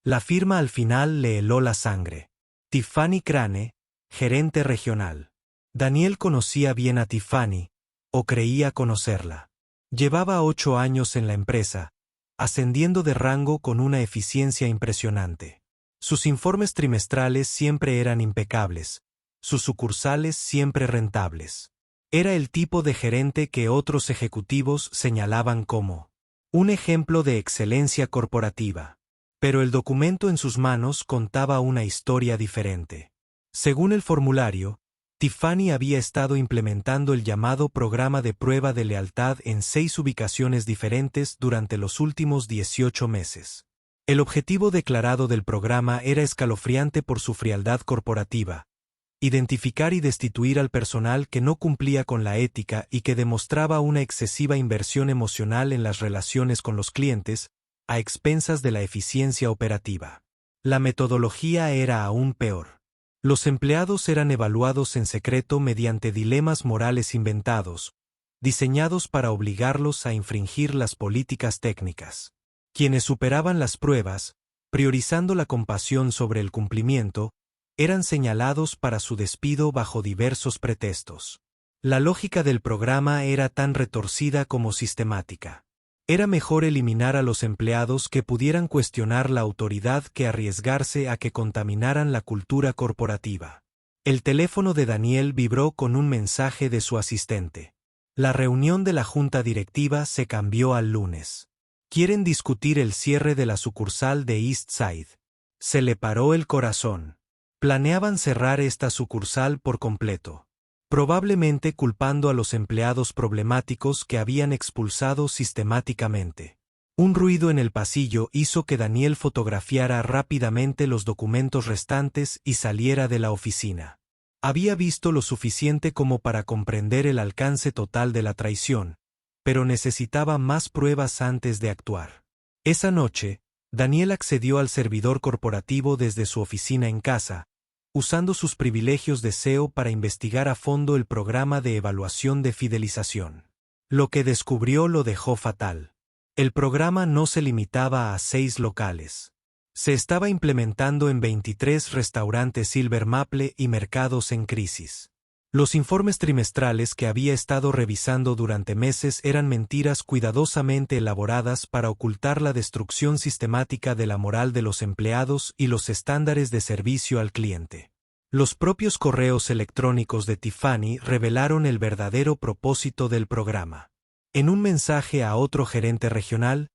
La firma al final le heló la sangre. Tiffany Crane, gerente regional. Daniel conocía bien a Tiffany, o creía conocerla. Llevaba 8 años en la empresa, ascendiendo de rango con una eficiencia impresionante. Sus informes trimestrales siempre eran impecables, sus sucursales siempre rentables. Era el tipo de gerente que otros ejecutivos señalaban como un ejemplo de excelencia corporativa. Pero el documento en sus manos contaba una historia diferente. Según el formulario, Tiffany había estado implementando el llamado programa de prueba de lealtad en 6 ubicaciones diferentes durante los últimos 18 meses. El objetivo declarado del programa era escalofriante por su frialdad corporativa: identificar y destituir al personal que no cumplía con la ética y que demostraba una excesiva inversión emocional en las relaciones con los clientes, a expensas de la eficiencia operativa. La metodología era aún peor. Los empleados eran evaluados en secreto mediante dilemas morales inventados, diseñados para obligarlos a infringir las políticas técnicas. Quienes superaban las pruebas, priorizando la compasión sobre el cumplimiento, eran señalados para su despido bajo diversos pretextos. La lógica del programa era tan retorcida como sistemática. Era mejor eliminar a los empleados que pudieran cuestionar la autoridad que arriesgarse a que contaminaran la cultura corporativa. El teléfono de Daniel vibró con un mensaje de su asistente. La reunión de la junta directiva se cambió al lunes. Quieren discutir el cierre de la sucursal de East Side. Se le paró el corazón. Planeaban cerrar esta sucursal por completo, probablemente culpando a los empleados problemáticos que habían expulsado sistemáticamente. Un ruido en el pasillo hizo que Daniel fotografiara rápidamente los documentos restantes y saliera de la oficina. Había visto lo suficiente como para comprender el alcance total de la traición, pero necesitaba más pruebas antes de actuar. Esa noche, Daniel accedió al servidor corporativo desde su oficina en casa, usando sus privilegios de SEO para investigar a fondo el programa de evaluación de fidelización. Lo que descubrió lo dejó fatal. El programa no se limitaba a 6 locales. Se estaba implementando en 23 restaurantes Silver Maple y mercados en crisis. Los informes trimestrales que había estado revisando durante meses eran mentiras cuidadosamente elaboradas para ocultar la destrucción sistemática de la moral de los empleados y los estándares de servicio al cliente. Los propios correos electrónicos de Tiffany revelaron el verdadero propósito del programa. En un mensaje a otro gerente regional,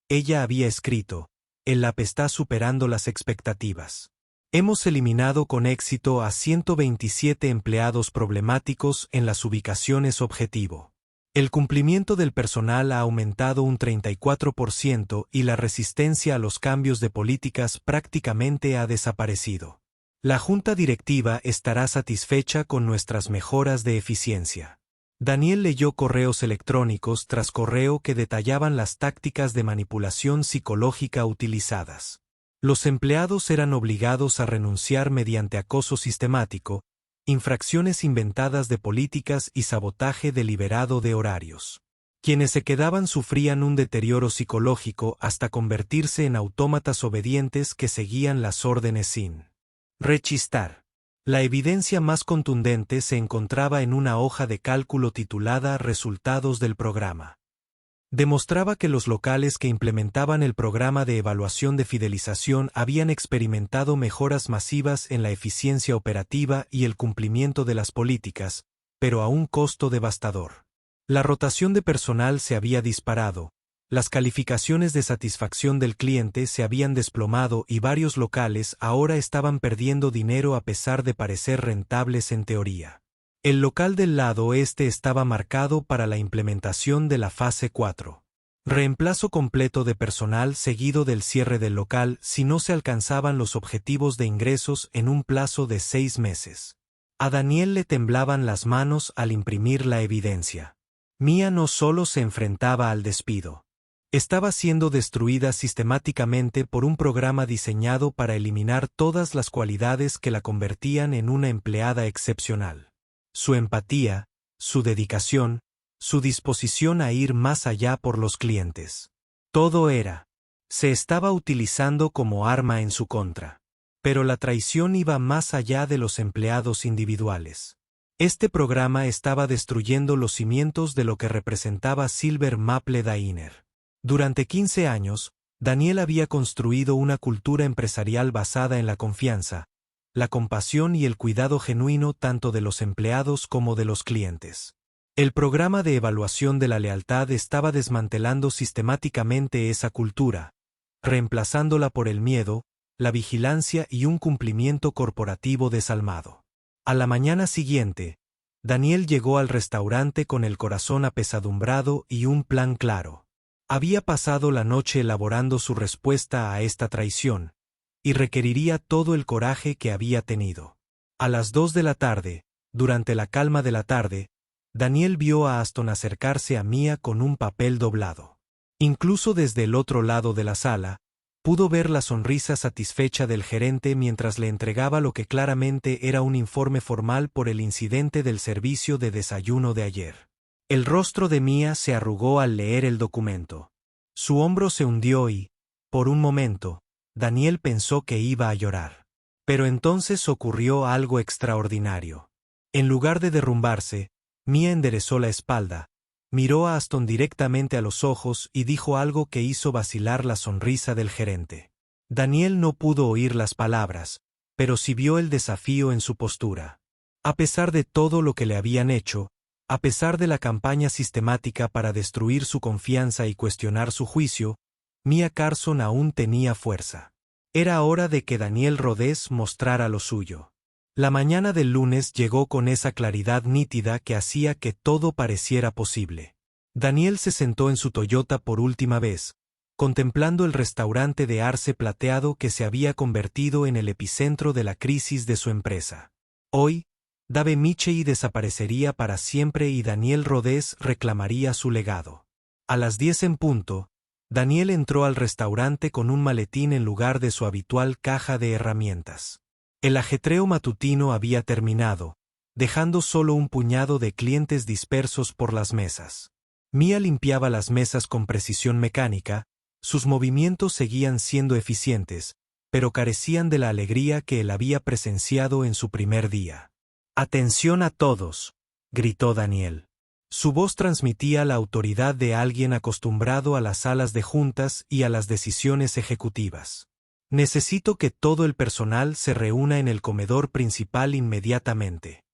ella había escrito: "El app está superando las expectativas. Hemos eliminado con éxito a 127 empleados problemáticos en las ubicaciones objetivo. El cumplimiento del personal ha aumentado un 34% y la resistencia a los cambios de políticas prácticamente ha desaparecido. La junta directiva estará satisfecha con nuestras mejoras de eficiencia". Daniel leyó correos electrónicos tras correo que detallaban las tácticas de manipulación psicológica utilizadas. Los empleados eran obligados a renunciar mediante acoso sistemático, infracciones inventadas de políticas y sabotaje deliberado de horarios. Quienes se quedaban sufrían un deterioro psicológico hasta convertirse en autómatas obedientes que seguían las órdenes sin rechistar. La evidencia más contundente se encontraba en una hoja de cálculo titulada Resultados del programa. Demostraba que los locales que implementaban el programa de evaluación de fidelización habían experimentado mejoras masivas en la eficiencia operativa y el cumplimiento de las políticas, pero a un costo devastador. La rotación de personal se había disparado, las calificaciones de satisfacción del cliente se habían desplomado y varios locales ahora estaban perdiendo dinero a pesar de parecer rentables en teoría. El local del lado oeste estaba marcado para la implementación de la fase 4. Reemplazo completo de personal seguido del cierre del local si no se alcanzaban los objetivos de ingresos en un plazo de 6 meses. A Daniel le temblaban las manos al imprimir la evidencia. Mía no solo se enfrentaba al despido. Estaba siendo destruida sistemáticamente por un programa diseñado para eliminar todas las cualidades que la convertían en una empleada excepcional. Su empatía, su dedicación, su disposición a ir más allá por los clientes. Todo se estaba utilizando como arma en su contra. Pero la traición iba más allá de los empleados individuales. Este programa estaba destruyendo los cimientos de lo que representaba Silver Maple Diner. Durante 15 años, Daniel había construido una cultura empresarial basada en la confianza, la compasión y el cuidado genuino tanto de los empleados como de los clientes. El programa de evaluación de la lealtad estaba desmantelando sistemáticamente esa cultura, reemplazándola por el miedo, la vigilancia y un cumplimiento corporativo desalmado. A la mañana siguiente, Daniel llegó al restaurante con el corazón apesadumbrado y un plan claro. Había pasado la noche elaborando su respuesta a esta traición, y requeriría todo el coraje que había tenido. A las 2 de la tarde, durante la calma de la tarde, Daniel vio a Aston acercarse a Mia con un papel doblado. Incluso desde el otro lado de la sala, pudo ver la sonrisa satisfecha del gerente mientras le entregaba lo que claramente era un informe formal por el incidente del servicio de desayuno de ayer. El rostro de Mia se arrugó al leer el documento. Su hombro se hundió y, por un momento, Daniel pensó que iba a llorar. Pero entonces ocurrió algo extraordinario. En lugar de derrumbarse, Mia enderezó la espalda, miró a Aston directamente a los ojos y dijo algo que hizo vacilar la sonrisa del gerente. Daniel no pudo oír las palabras, pero sí vio el desafío en su postura. A pesar de todo lo que le habían hecho, a pesar de la campaña sistemática para destruir su confianza y cuestionar su juicio, Mia Carson aún tenía fuerza. Era hora de que Daniel Rodés mostrara lo suyo. La mañana del lunes llegó con esa claridad nítida que hacía que todo pareciera posible. Daniel se sentó en su Toyota por última vez, contemplando el restaurante de arce plateado que se había convertido en el epicentro de la crisis de su empresa. Hoy, Dave Michei desaparecería para siempre y Daniel Rodés reclamaría su legado. A las 10 en punto, Daniel entró al restaurante con un maletín en lugar de su habitual caja de herramientas. El ajetreo matutino había terminado, dejando solo un puñado de clientes dispersos por las mesas. Mia limpiaba las mesas con precisión mecánica, sus movimientos seguían siendo eficientes, pero carecían de la alegría que él había presenciado en su primer día. «Atención a todos», gritó Daniel. Su voz transmitía la autoridad de alguien acostumbrado a las salas de juntas y a las decisiones ejecutivas. Necesito que todo el personal se reúna en el comedor principal inmediatamente.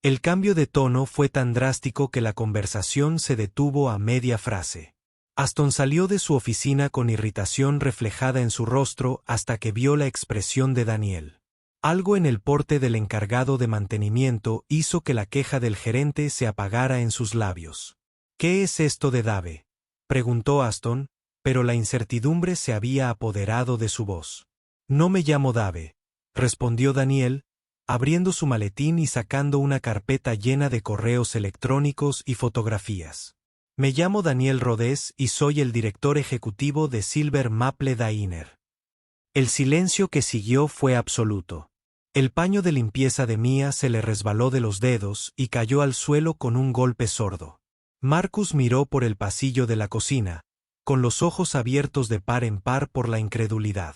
El cambio de tono fue tan drástico que la conversación se detuvo a media frase. Aston salió de su oficina con irritación reflejada en su rostro hasta que vio la expresión de Daniel. Algo en el porte del encargado de mantenimiento hizo que la queja del gerente se apagara en sus labios. «¿Qué es esto de Dave?», preguntó Aston, pero la incertidumbre se había apoderado de su voz. «No me llamo Dave», respondió Daniel, abriendo su maletín y sacando una carpeta llena de correos electrónicos y fotografías. «Me llamo Daniel Rodés y soy el director ejecutivo de Silver Maple Diner». El silencio que siguió fue absoluto. El paño de limpieza de Mia se le resbaló de los dedos y cayó al suelo con un golpe sordo. Marcus miró por el pasillo de la cocina, con los ojos abiertos de par en par por la incredulidad.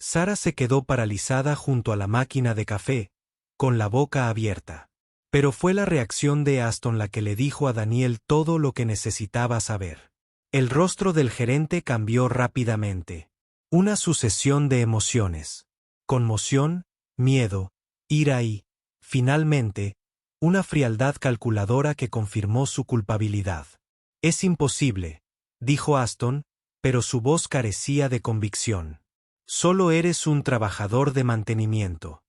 Sara se quedó paralizada junto a la máquina de café, con la boca abierta. Pero fue la reacción de Aston la que le dijo a Daniel todo lo que necesitaba saber. El rostro del gerente cambió rápidamente. Una sucesión de emociones. Conmoción, miedo, ira y, finalmente, una frialdad calculadora que confirmó su culpabilidad. «Es imposible», dijo Aston, pero su voz carecía de convicción. «Solo eres un trabajador de mantenimiento.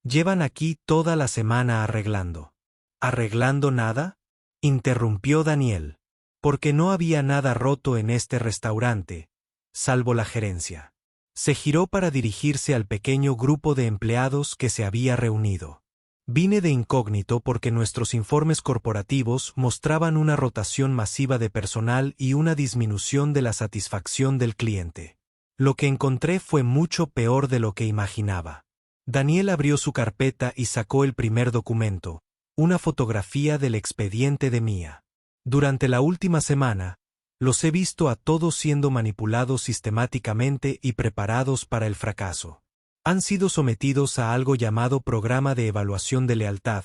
Llevan aquí toda la semana arreglando». «¿Arreglando nada?», interrumpió Daniel. Porque no había nada roto en este restaurante, salvo la gerencia. Se giró para dirigirse al pequeño grupo de empleados que se había reunido. Vine de incógnito porque nuestros informes corporativos mostraban una rotación masiva de personal y una disminución de la satisfacción del cliente. Lo que encontré fue mucho peor de lo que imaginaba. Daniel abrió su carpeta y sacó el primer documento, una fotografía del expediente de Mia. Durante la última semana, los he visto a todos siendo manipulados sistemáticamente y preparados para el fracaso. Han sido sometidos a algo llamado Programa de Evaluación de Lealtad,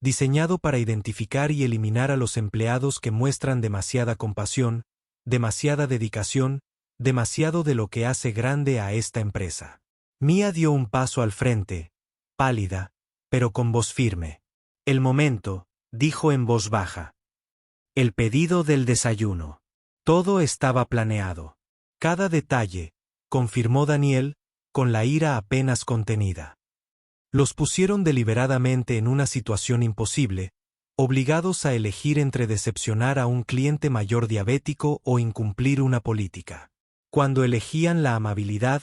diseñado para identificar y eliminar a los empleados que muestran demasiada compasión, demasiada dedicación, demasiado de lo que hace grande a esta empresa. Mia dio un paso al frente, pálida, pero con voz firme. El momento, dijo en voz baja. El pedido del desayuno. Todo estaba planeado. Cada detalle, confirmó Daniel, con la ira apenas contenida. Los pusieron deliberadamente en una situación imposible, obligados a elegir entre decepcionar a un cliente mayor diabético o incumplir una política. Cuando elegían la amabilidad,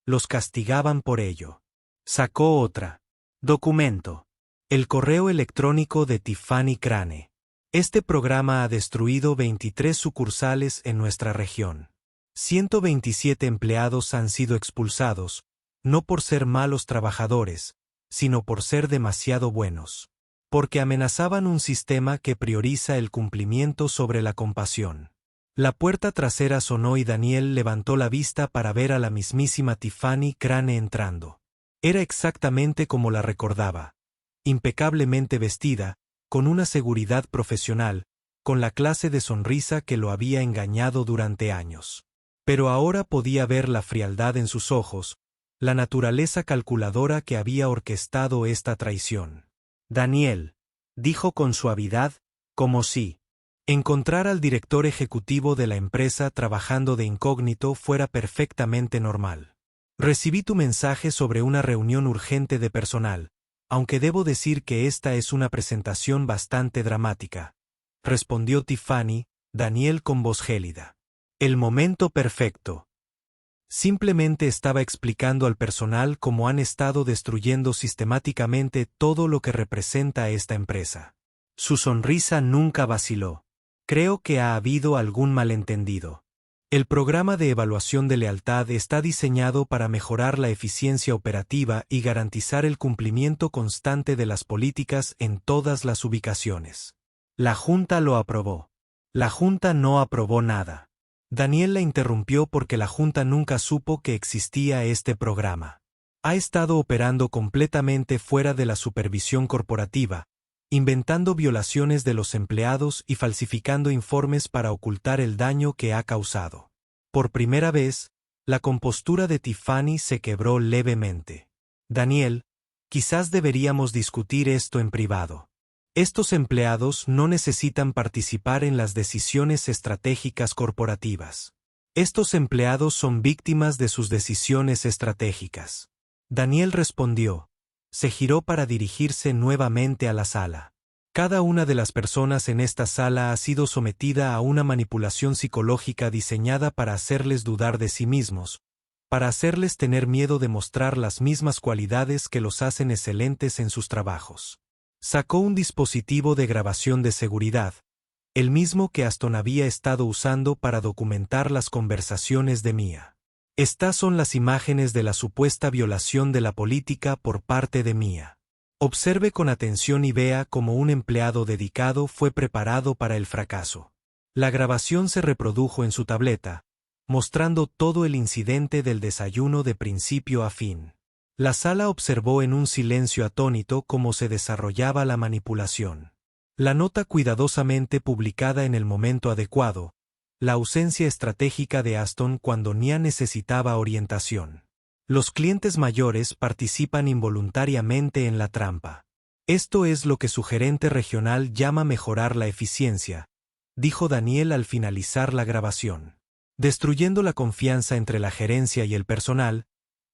los castigaban por ello. Sacó otra. Documento. El correo electrónico de Tiffany Crane. Este programa ha destruido 23 sucursales en nuestra región. 127 empleados han sido expulsados, no por ser malos trabajadores, sino por ser demasiado buenos. Porque amenazaban un sistema que prioriza el cumplimiento sobre la compasión. La puerta trasera sonó y Daniel levantó la vista para ver a la mismísima Tiffany Crane entrando. Era exactamente como la recordaba. Impecablemente vestida, con una seguridad profesional, con la clase de sonrisa que lo había engañado durante años. Pero ahora podía ver la frialdad en sus ojos, la naturaleza calculadora que había orquestado esta traición. Daniel, dijo con suavidad, como si encontrar al director ejecutivo de la empresa trabajando de incógnito fuera perfectamente normal. Recibí tu mensaje sobre una reunión urgente de personal, aunque debo decir que esta es una presentación bastante dramática, respondió Tiffany, Daniel con voz gélida. El momento perfecto. Simplemente estaba explicando al personal cómo han estado destruyendo sistemáticamente todo lo que representa esta empresa. Su sonrisa nunca vaciló. Creo que ha habido algún malentendido. El programa de evaluación de lealtad está diseñado para mejorar la eficiencia operativa y garantizar el cumplimiento constante de las políticas en todas las ubicaciones. La Junta lo aprobó. La Junta no aprobó nada. Daniel la interrumpió porque la Junta nunca supo que existía este programa. Ha estado operando completamente fuera de la supervisión corporativa, inventando violaciones de los empleados y falsificando informes para ocultar el daño que ha causado. Por primera vez, la compostura de Tiffany se quebró levemente. Daniel, quizás deberíamos discutir esto en privado. Estos empleados no necesitan participar en las decisiones estratégicas corporativas. Estos empleados son víctimas de sus decisiones estratégicas. Daniel respondió. Se giró para dirigirse nuevamente a la sala. Cada una de las personas en esta sala ha sido sometida a una manipulación psicológica diseñada para hacerles dudar de sí mismos, para hacerles tener miedo de mostrar las mismas cualidades que los hacen excelentes en sus trabajos. Sacó un dispositivo de grabación de seguridad, el mismo que Aston había estado usando para documentar las conversaciones de Mia. Estas son las imágenes de la supuesta violación de la política por parte de Mia. Observe con atención y vea cómo un empleado dedicado fue preparado para el fracaso. La grabación se reprodujo en su tableta, mostrando todo el incidente del desayuno de principio a fin. La sala observó en un silencio atónito cómo se desarrollaba la manipulación. La nota cuidadosamente publicada en el momento adecuado, la ausencia estratégica de Aston cuando Mia necesitaba orientación. Los clientes mayores participan involuntariamente en la trampa. Esto es lo que su gerente regional llama mejorar la eficiencia, dijo Daniel al finalizar la grabación. Destruyendo la confianza entre la gerencia y el personal,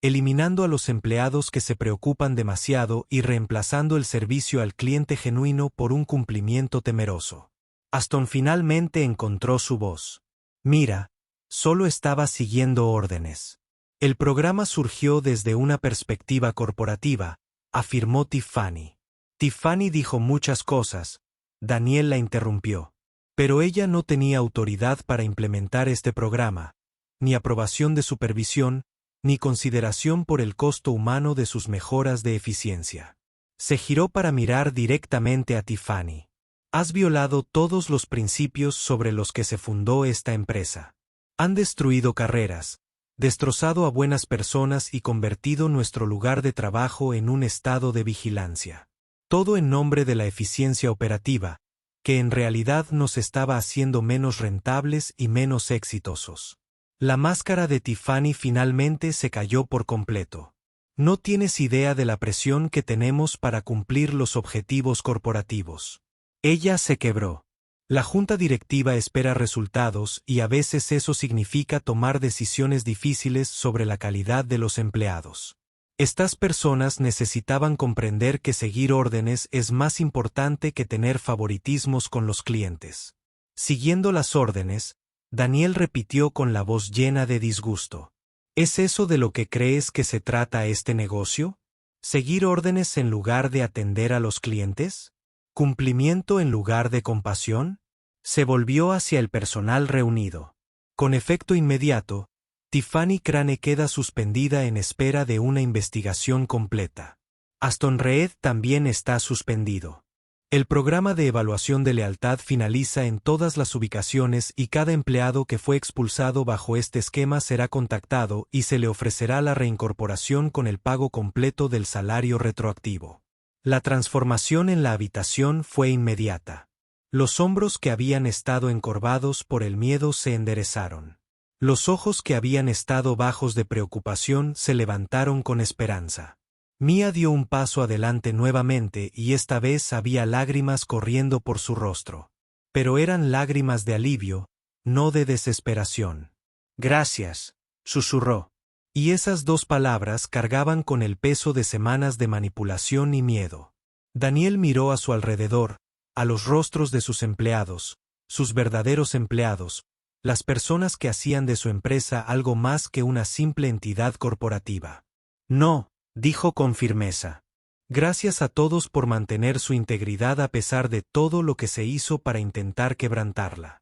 eliminando a los empleados que se preocupan demasiado y reemplazando el servicio al cliente genuino por un cumplimiento temeroso. Aston finalmente encontró su voz. Mira, solo estaba siguiendo órdenes. El programa surgió desde una perspectiva corporativa, afirmó Tiffany. Tiffany dijo muchas cosas. Daniel la interrumpió. Pero ella no tenía autoridad para implementar este programa, ni aprobación de supervisión, ni consideración por el costo humano de sus mejoras de eficiencia. Se giró para mirar directamente a Tiffany. Has violado todos los principios sobre los que se fundó esta empresa. Han destruido carreras, destrozado a buenas personas y convertido nuestro lugar de trabajo en un estado de vigilancia. Todo en nombre de la eficiencia operativa, que en realidad nos estaba haciendo menos rentables y menos exitosos. La máscara de Tiffany finalmente se cayó por completo. No tienes idea de la presión que tenemos para cumplir los objetivos corporativos. Ella se quebró. La junta directiva espera resultados y a veces eso significa tomar decisiones difíciles sobre la calidad de los empleados. Estas personas necesitaban comprender que seguir órdenes es más importante que tener favoritismos con los clientes. Siguiendo las órdenes, Daniel repitió con la voz llena de disgusto. ¿Es eso de lo que crees que se trata este negocio? ¿Seguir órdenes en lugar de atender a los clientes? ¿Cumplimiento en lugar de compasión? Se volvió hacia el personal reunido. Con efecto inmediato, Tiffany Crane queda suspendida en espera de una investigación completa. Aston Reed también está suspendido. El programa de evaluación de lealtad finaliza en todas las ubicaciones y cada empleado que fue expulsado bajo este esquema será contactado y se le ofrecerá la reincorporación con el pago completo del salario retroactivo. La transformación en la habitación fue inmediata. Los hombros que habían estado encorvados por el miedo se enderezaron. Los ojos que habían estado bajos de preocupación se levantaron con esperanza. Mia dio un paso adelante nuevamente y esta vez había lágrimas corriendo por su rostro. Pero eran lágrimas de alivio, no de desesperación. Gracias, susurró. Y esas dos palabras cargaban con el peso de semanas de manipulación y miedo. Daniel miró a su alrededor, a los rostros de sus empleados, sus verdaderos empleados, las personas que hacían de su empresa algo más que una simple entidad corporativa. No, dijo con firmeza. Gracias a todos por mantener su integridad a pesar de todo lo que se hizo para intentar quebrantarla.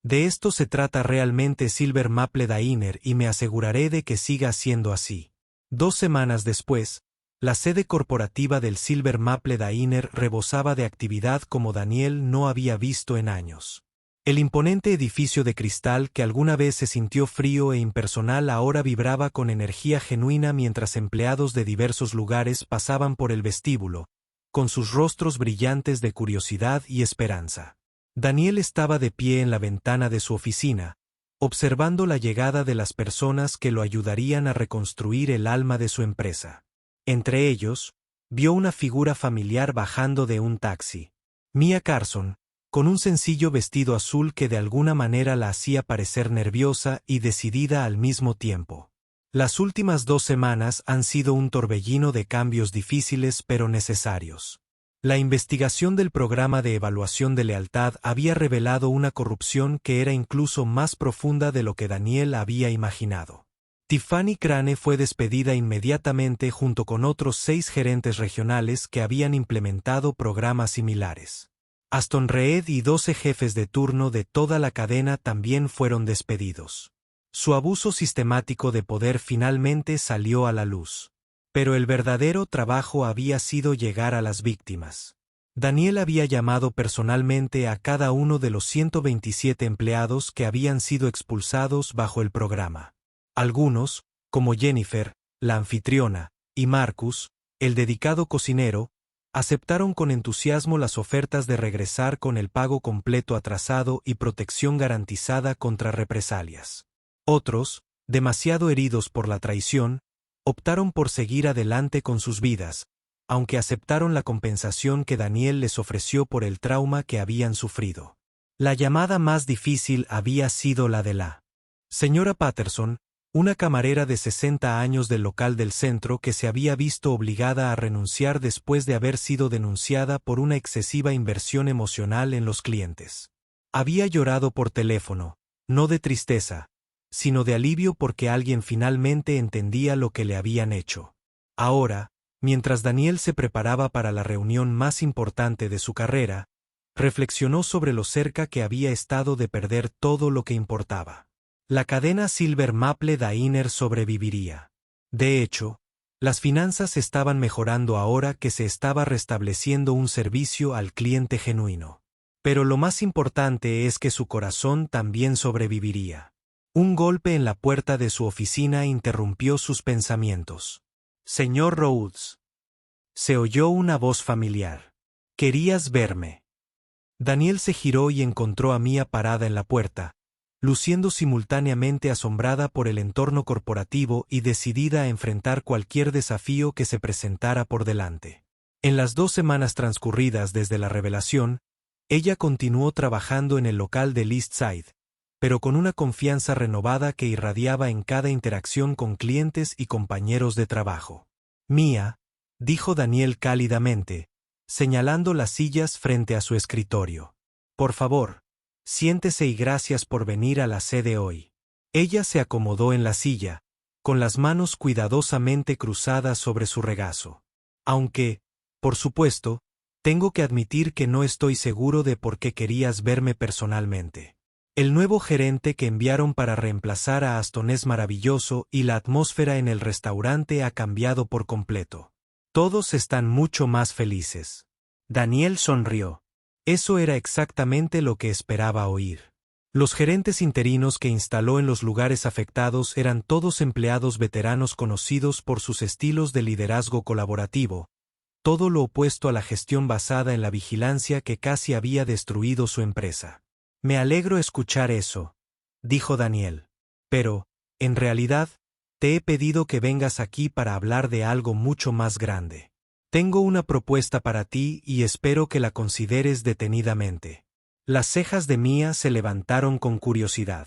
De esto se trata realmente Silver Maple Diner y me aseguraré de que siga siendo así. 2 semanas después, la sede corporativa del Silver Maple Diner rebosaba de actividad como Daniel no había visto en años. El imponente edificio de cristal que alguna vez se sintió frío e impersonal ahora vibraba con energía genuina mientras empleados de diversos lugares pasaban por el vestíbulo, con sus rostros brillantes de curiosidad y esperanza. Daniel estaba de pie en la ventana de su oficina, observando la llegada de las personas que lo ayudarían a reconstruir el alma de su empresa. Entre ellos, vio una figura familiar bajando de un taxi. Mia Carson, con un sencillo vestido azul que de alguna manera la hacía parecer nerviosa y decidida al mismo tiempo. Las últimas 2 semanas han sido un torbellino de cambios difíciles pero necesarios. La investigación del programa de evaluación de lealtad había revelado una corrupción que era incluso más profunda de lo que Daniel había imaginado. Tiffany Crane fue despedida inmediatamente junto con otros 6 gerentes regionales que habían implementado programas similares. Aston Reed y 12 jefes de turno de toda la cadena también fueron despedidos. Su abuso sistemático de poder finalmente salió a la luz. Pero el verdadero trabajo había sido llegar a las víctimas. Daniel había llamado personalmente a cada uno de los 127 empleados que habían sido expulsados bajo el programa. Algunos, como Jennifer, la anfitriona, y Marcus, el dedicado cocinero, aceptaron con entusiasmo las ofertas de regresar con el pago completo atrasado y protección garantizada contra represalias. Otros, demasiado heridos por la traición, optaron por seguir adelante con sus vidas, aunque aceptaron la compensación que Daniel les ofreció por el trauma que habían sufrido. La llamada más difícil había sido la de la señora Patterson, Una camarera de 60 años del local del centro que se había visto obligada a renunciar después de haber sido denunciada por una excesiva inversión emocional en los clientes. Había llorado por teléfono, no de tristeza, sino de alivio porque alguien finalmente entendía lo que le habían hecho. Ahora, mientras Daniel se preparaba para la reunión más importante de su carrera, reflexionó sobre lo cerca que había estado de perder todo lo que importaba. La cadena Silver Maple Diner sobreviviría. De hecho, las finanzas estaban mejorando ahora que se estaba restableciendo un servicio al cliente genuino. Pero lo más importante es que su corazón también sobreviviría. Un golpe en la puerta de su oficina interrumpió sus pensamientos. «Señor Rhodes». Se oyó una voz familiar. «¿Querías verme?». Daniel se giró y encontró a Mia parada en la puerta, luciendo simultáneamente asombrada por el entorno corporativo y decidida a enfrentar cualquier desafío que se presentara por delante. En las 2 semanas transcurridas desde la revelación, ella continuó trabajando en el local del East Side, pero con una confianza renovada que irradiaba en cada interacción con clientes y compañeros de trabajo. «Mia», dijo Daniel cálidamente, señalando las sillas frente a su escritorio. «Por favor, siéntese y gracias por venir a la sede hoy». Ella se acomodó en la silla, con las manos cuidadosamente cruzadas sobre su regazo. «Aunque, por supuesto, tengo que admitir que no estoy seguro de por qué querías verme personalmente. El nuevo gerente que enviaron para reemplazar a Aston es maravilloso y la atmósfera en el restaurante ha cambiado por completo. Todos están mucho más felices». Daniel sonrió. Eso era exactamente lo que esperaba oír. Los gerentes interinos que instaló en los lugares afectados eran todos empleados veteranos conocidos por sus estilos de liderazgo colaborativo, todo lo opuesto a la gestión basada en la vigilancia que casi había destruido su empresa. «Me alegro escuchar eso», dijo Daniel. «Pero, en realidad, te he pedido que vengas aquí para hablar de algo mucho más grande. Tengo una propuesta para ti y espero que la consideres detenidamente». Las cejas de Mia se levantaron con curiosidad.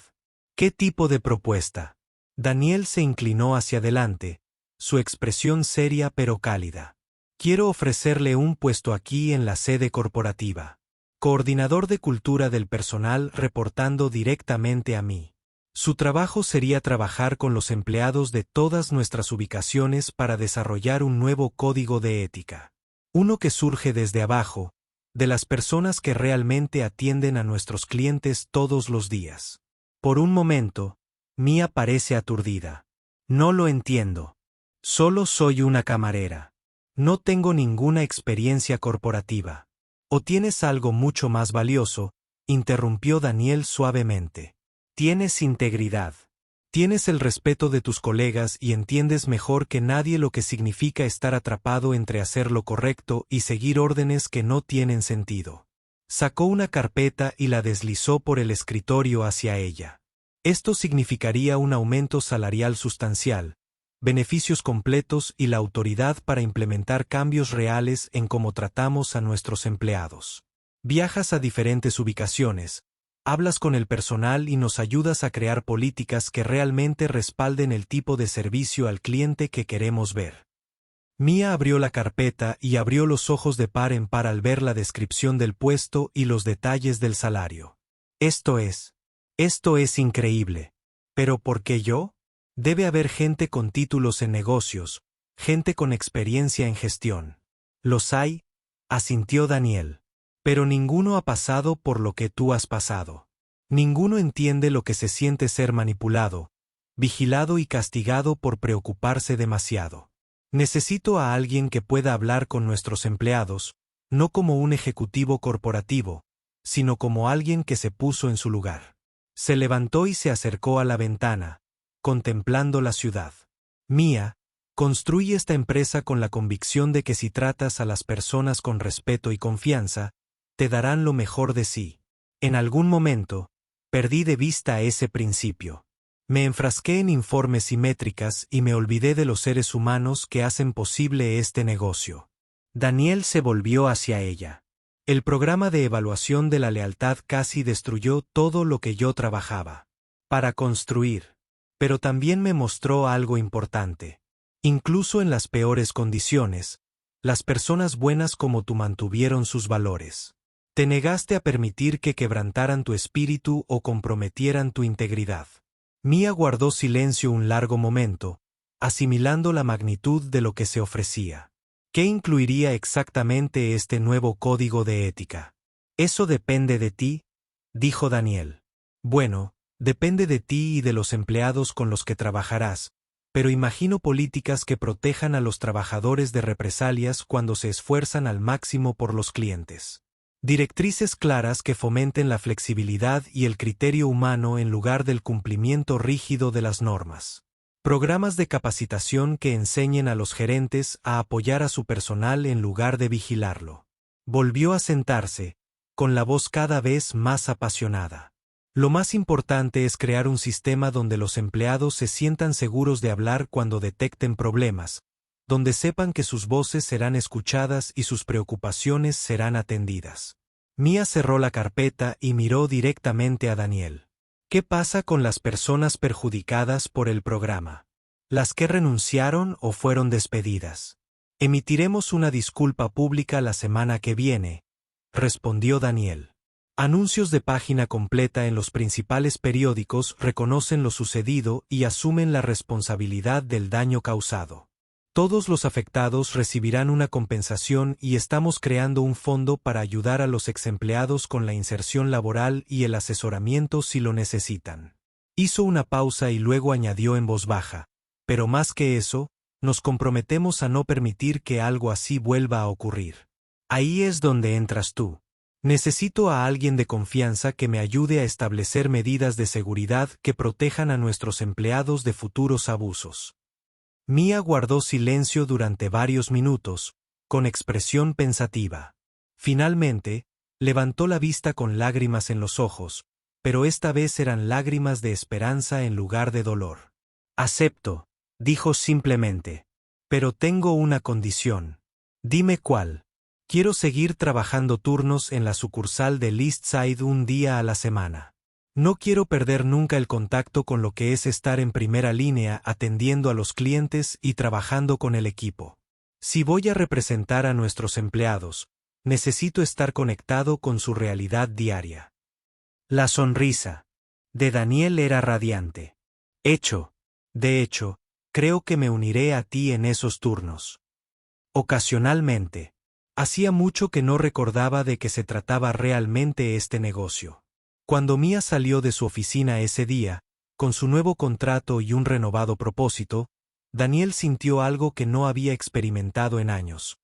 «¿Qué tipo de propuesta?». Daniel se inclinó hacia adelante, su expresión seria pero cálida. «Quiero ofrecerle un puesto aquí en la sede corporativa. Coordinador de cultura del personal reportando directamente a mí. Su trabajo sería trabajar con los empleados de todas nuestras ubicaciones para desarrollar un nuevo código de ética. Uno que surge desde abajo, de las personas que realmente atienden a nuestros clientes todos los días». Por un momento, Mia parece aturdida. «No lo entiendo. Solo soy una camarera. No tengo ninguna experiencia corporativa». «¿O tienes algo mucho más valioso?», interrumpió Daniel suavemente. «Tienes integridad. Tienes el respeto de tus colegas y entiendes mejor que nadie lo que significa estar atrapado entre hacer lo correcto y seguir órdenes que no tienen sentido». Sacó una carpeta y la deslizó por el escritorio hacia ella. «Esto significaría un aumento salarial sustancial, beneficios completos y la autoridad para implementar cambios reales en cómo tratamos a nuestros empleados. Viajas a diferentes ubicaciones, hablas con el personal y nos ayudas a crear políticas que realmente respalden el tipo de servicio al cliente que queremos ver». Mia abrió la carpeta y abrió los ojos de par en par al ver la descripción del puesto y los detalles del salario. Esto es increíble. ¿Pero por qué yo? Debe haber gente con títulos en negocios, gente con experiencia en gestión». «Los hay», asintió Daniel. «Pero ninguno ha pasado por lo que tú has pasado. Ninguno entiende lo que se siente ser manipulado, vigilado y castigado por preocuparse demasiado. Necesito a alguien que pueda hablar con nuestros empleados, no como un ejecutivo corporativo, sino como alguien que se puso en su lugar». Se levantó y se acercó a la ventana, contemplando la ciudad. «Mia, construye esta empresa con la convicción de que si tratas a las personas con respeto y confianza, te darán lo mejor de sí. En algún momento, perdí de vista ese principio. Me enfrasqué en informes y métricas y me olvidé de los seres humanos que hacen posible este negocio». Daniel se volvió hacia ella. «El programa de evaluación de la lealtad casi destruyó todo lo que yo trabajaba para construir. Pero también me mostró algo importante. Incluso en las peores condiciones, las personas buenas como tú mantuvieron sus valores. Te negaste a permitir que quebrantaran tu espíritu o comprometieran tu integridad. Mia guardó silencio un largo momento, asimilando la magnitud de lo que se ofrecía. ¿Qué incluiría exactamente este nuevo código de ética? Eso depende de ti, dijo Daniel. Bueno, depende de ti y de los empleados con los que trabajarás, pero imagino políticas que protejan a los trabajadores de represalias cuando se esfuerzan al máximo por los clientes. Directrices claras que fomenten la flexibilidad y el criterio humano en lugar del cumplimiento rígido de las normas. Programas de capacitación que enseñen a los gerentes a apoyar a su personal en lugar de vigilarlo. Volvió a sentarse, con la voz cada vez más apasionada. Lo más importante es crear un sistema donde los empleados se sientan seguros de hablar cuando detecten problemas, donde sepan que sus voces serán escuchadas y sus preocupaciones serán atendidas. Mia cerró la carpeta y miró directamente a Daniel. ¿Qué pasa con las personas perjudicadas por el programa? ¿Las que renunciaron o fueron despedidas? Emitiremos una disculpa pública la semana que viene, respondió Daniel. Anuncios de página completa en los principales periódicos reconocen lo sucedido y asumen la responsabilidad del daño causado. Todos los afectados recibirán una compensación y estamos creando un fondo para ayudar a los exempleados con la inserción laboral y el asesoramiento si lo necesitan. Hizo una pausa y luego añadió en voz baja, pero más que eso, nos comprometemos a no permitir que algo así vuelva a ocurrir. Ahí es donde entras tú. Necesito a alguien de confianza que me ayude a establecer medidas de seguridad que protejan a nuestros empleados de futuros abusos. Mia guardó silencio durante varios minutos, con expresión pensativa. Finalmente, levantó la vista con lágrimas en los ojos, pero esta vez eran lágrimas de esperanza en lugar de dolor. Acepto, dijo simplemente. Pero tengo una condición. Dime cuál. Quiero seguir trabajando turnos en la sucursal de East Side un día a la semana. No quiero perder nunca el contacto con lo que es estar en primera línea atendiendo a los clientes y trabajando con el equipo. Si voy a representar a nuestros empleados, necesito estar conectado con su realidad diaria. La sonrisa de Daniel era radiante. De hecho, creo que me uniré a ti en esos turnos. Ocasionalmente. Hacía mucho que no recordaba de qué se trataba realmente este negocio. Cuando Mia salió de su oficina ese día, con su nuevo contrato y un renovado propósito, Daniel sintió algo que no había experimentado en años.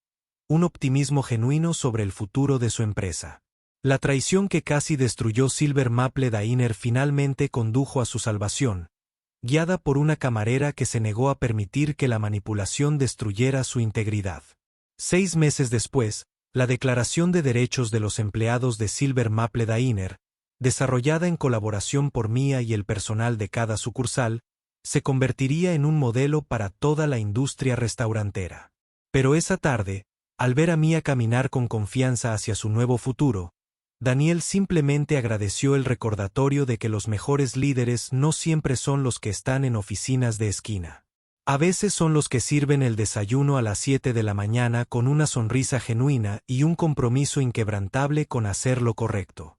Un optimismo genuino sobre el futuro de su empresa. La traición que casi destruyó Silver Maple Diner finalmente condujo a su salvación, guiada por una camarera que se negó a permitir que la manipulación destruyera su integridad. 6 meses después, la Declaración de Derechos de los Empleados de Silver Maple Diner, desarrollada en colaboración por Mia y el personal de cada sucursal, se convertiría en un modelo para toda la industria restaurantera. Pero esa tarde, al ver a Mia caminar con confianza hacia su nuevo futuro, Daniel simplemente agradeció el recordatorio de que los mejores líderes no siempre son los que están en oficinas de esquina. A veces son los que sirven el desayuno a las 7 de la mañana con una sonrisa genuina y un compromiso inquebrantable con hacer lo correcto.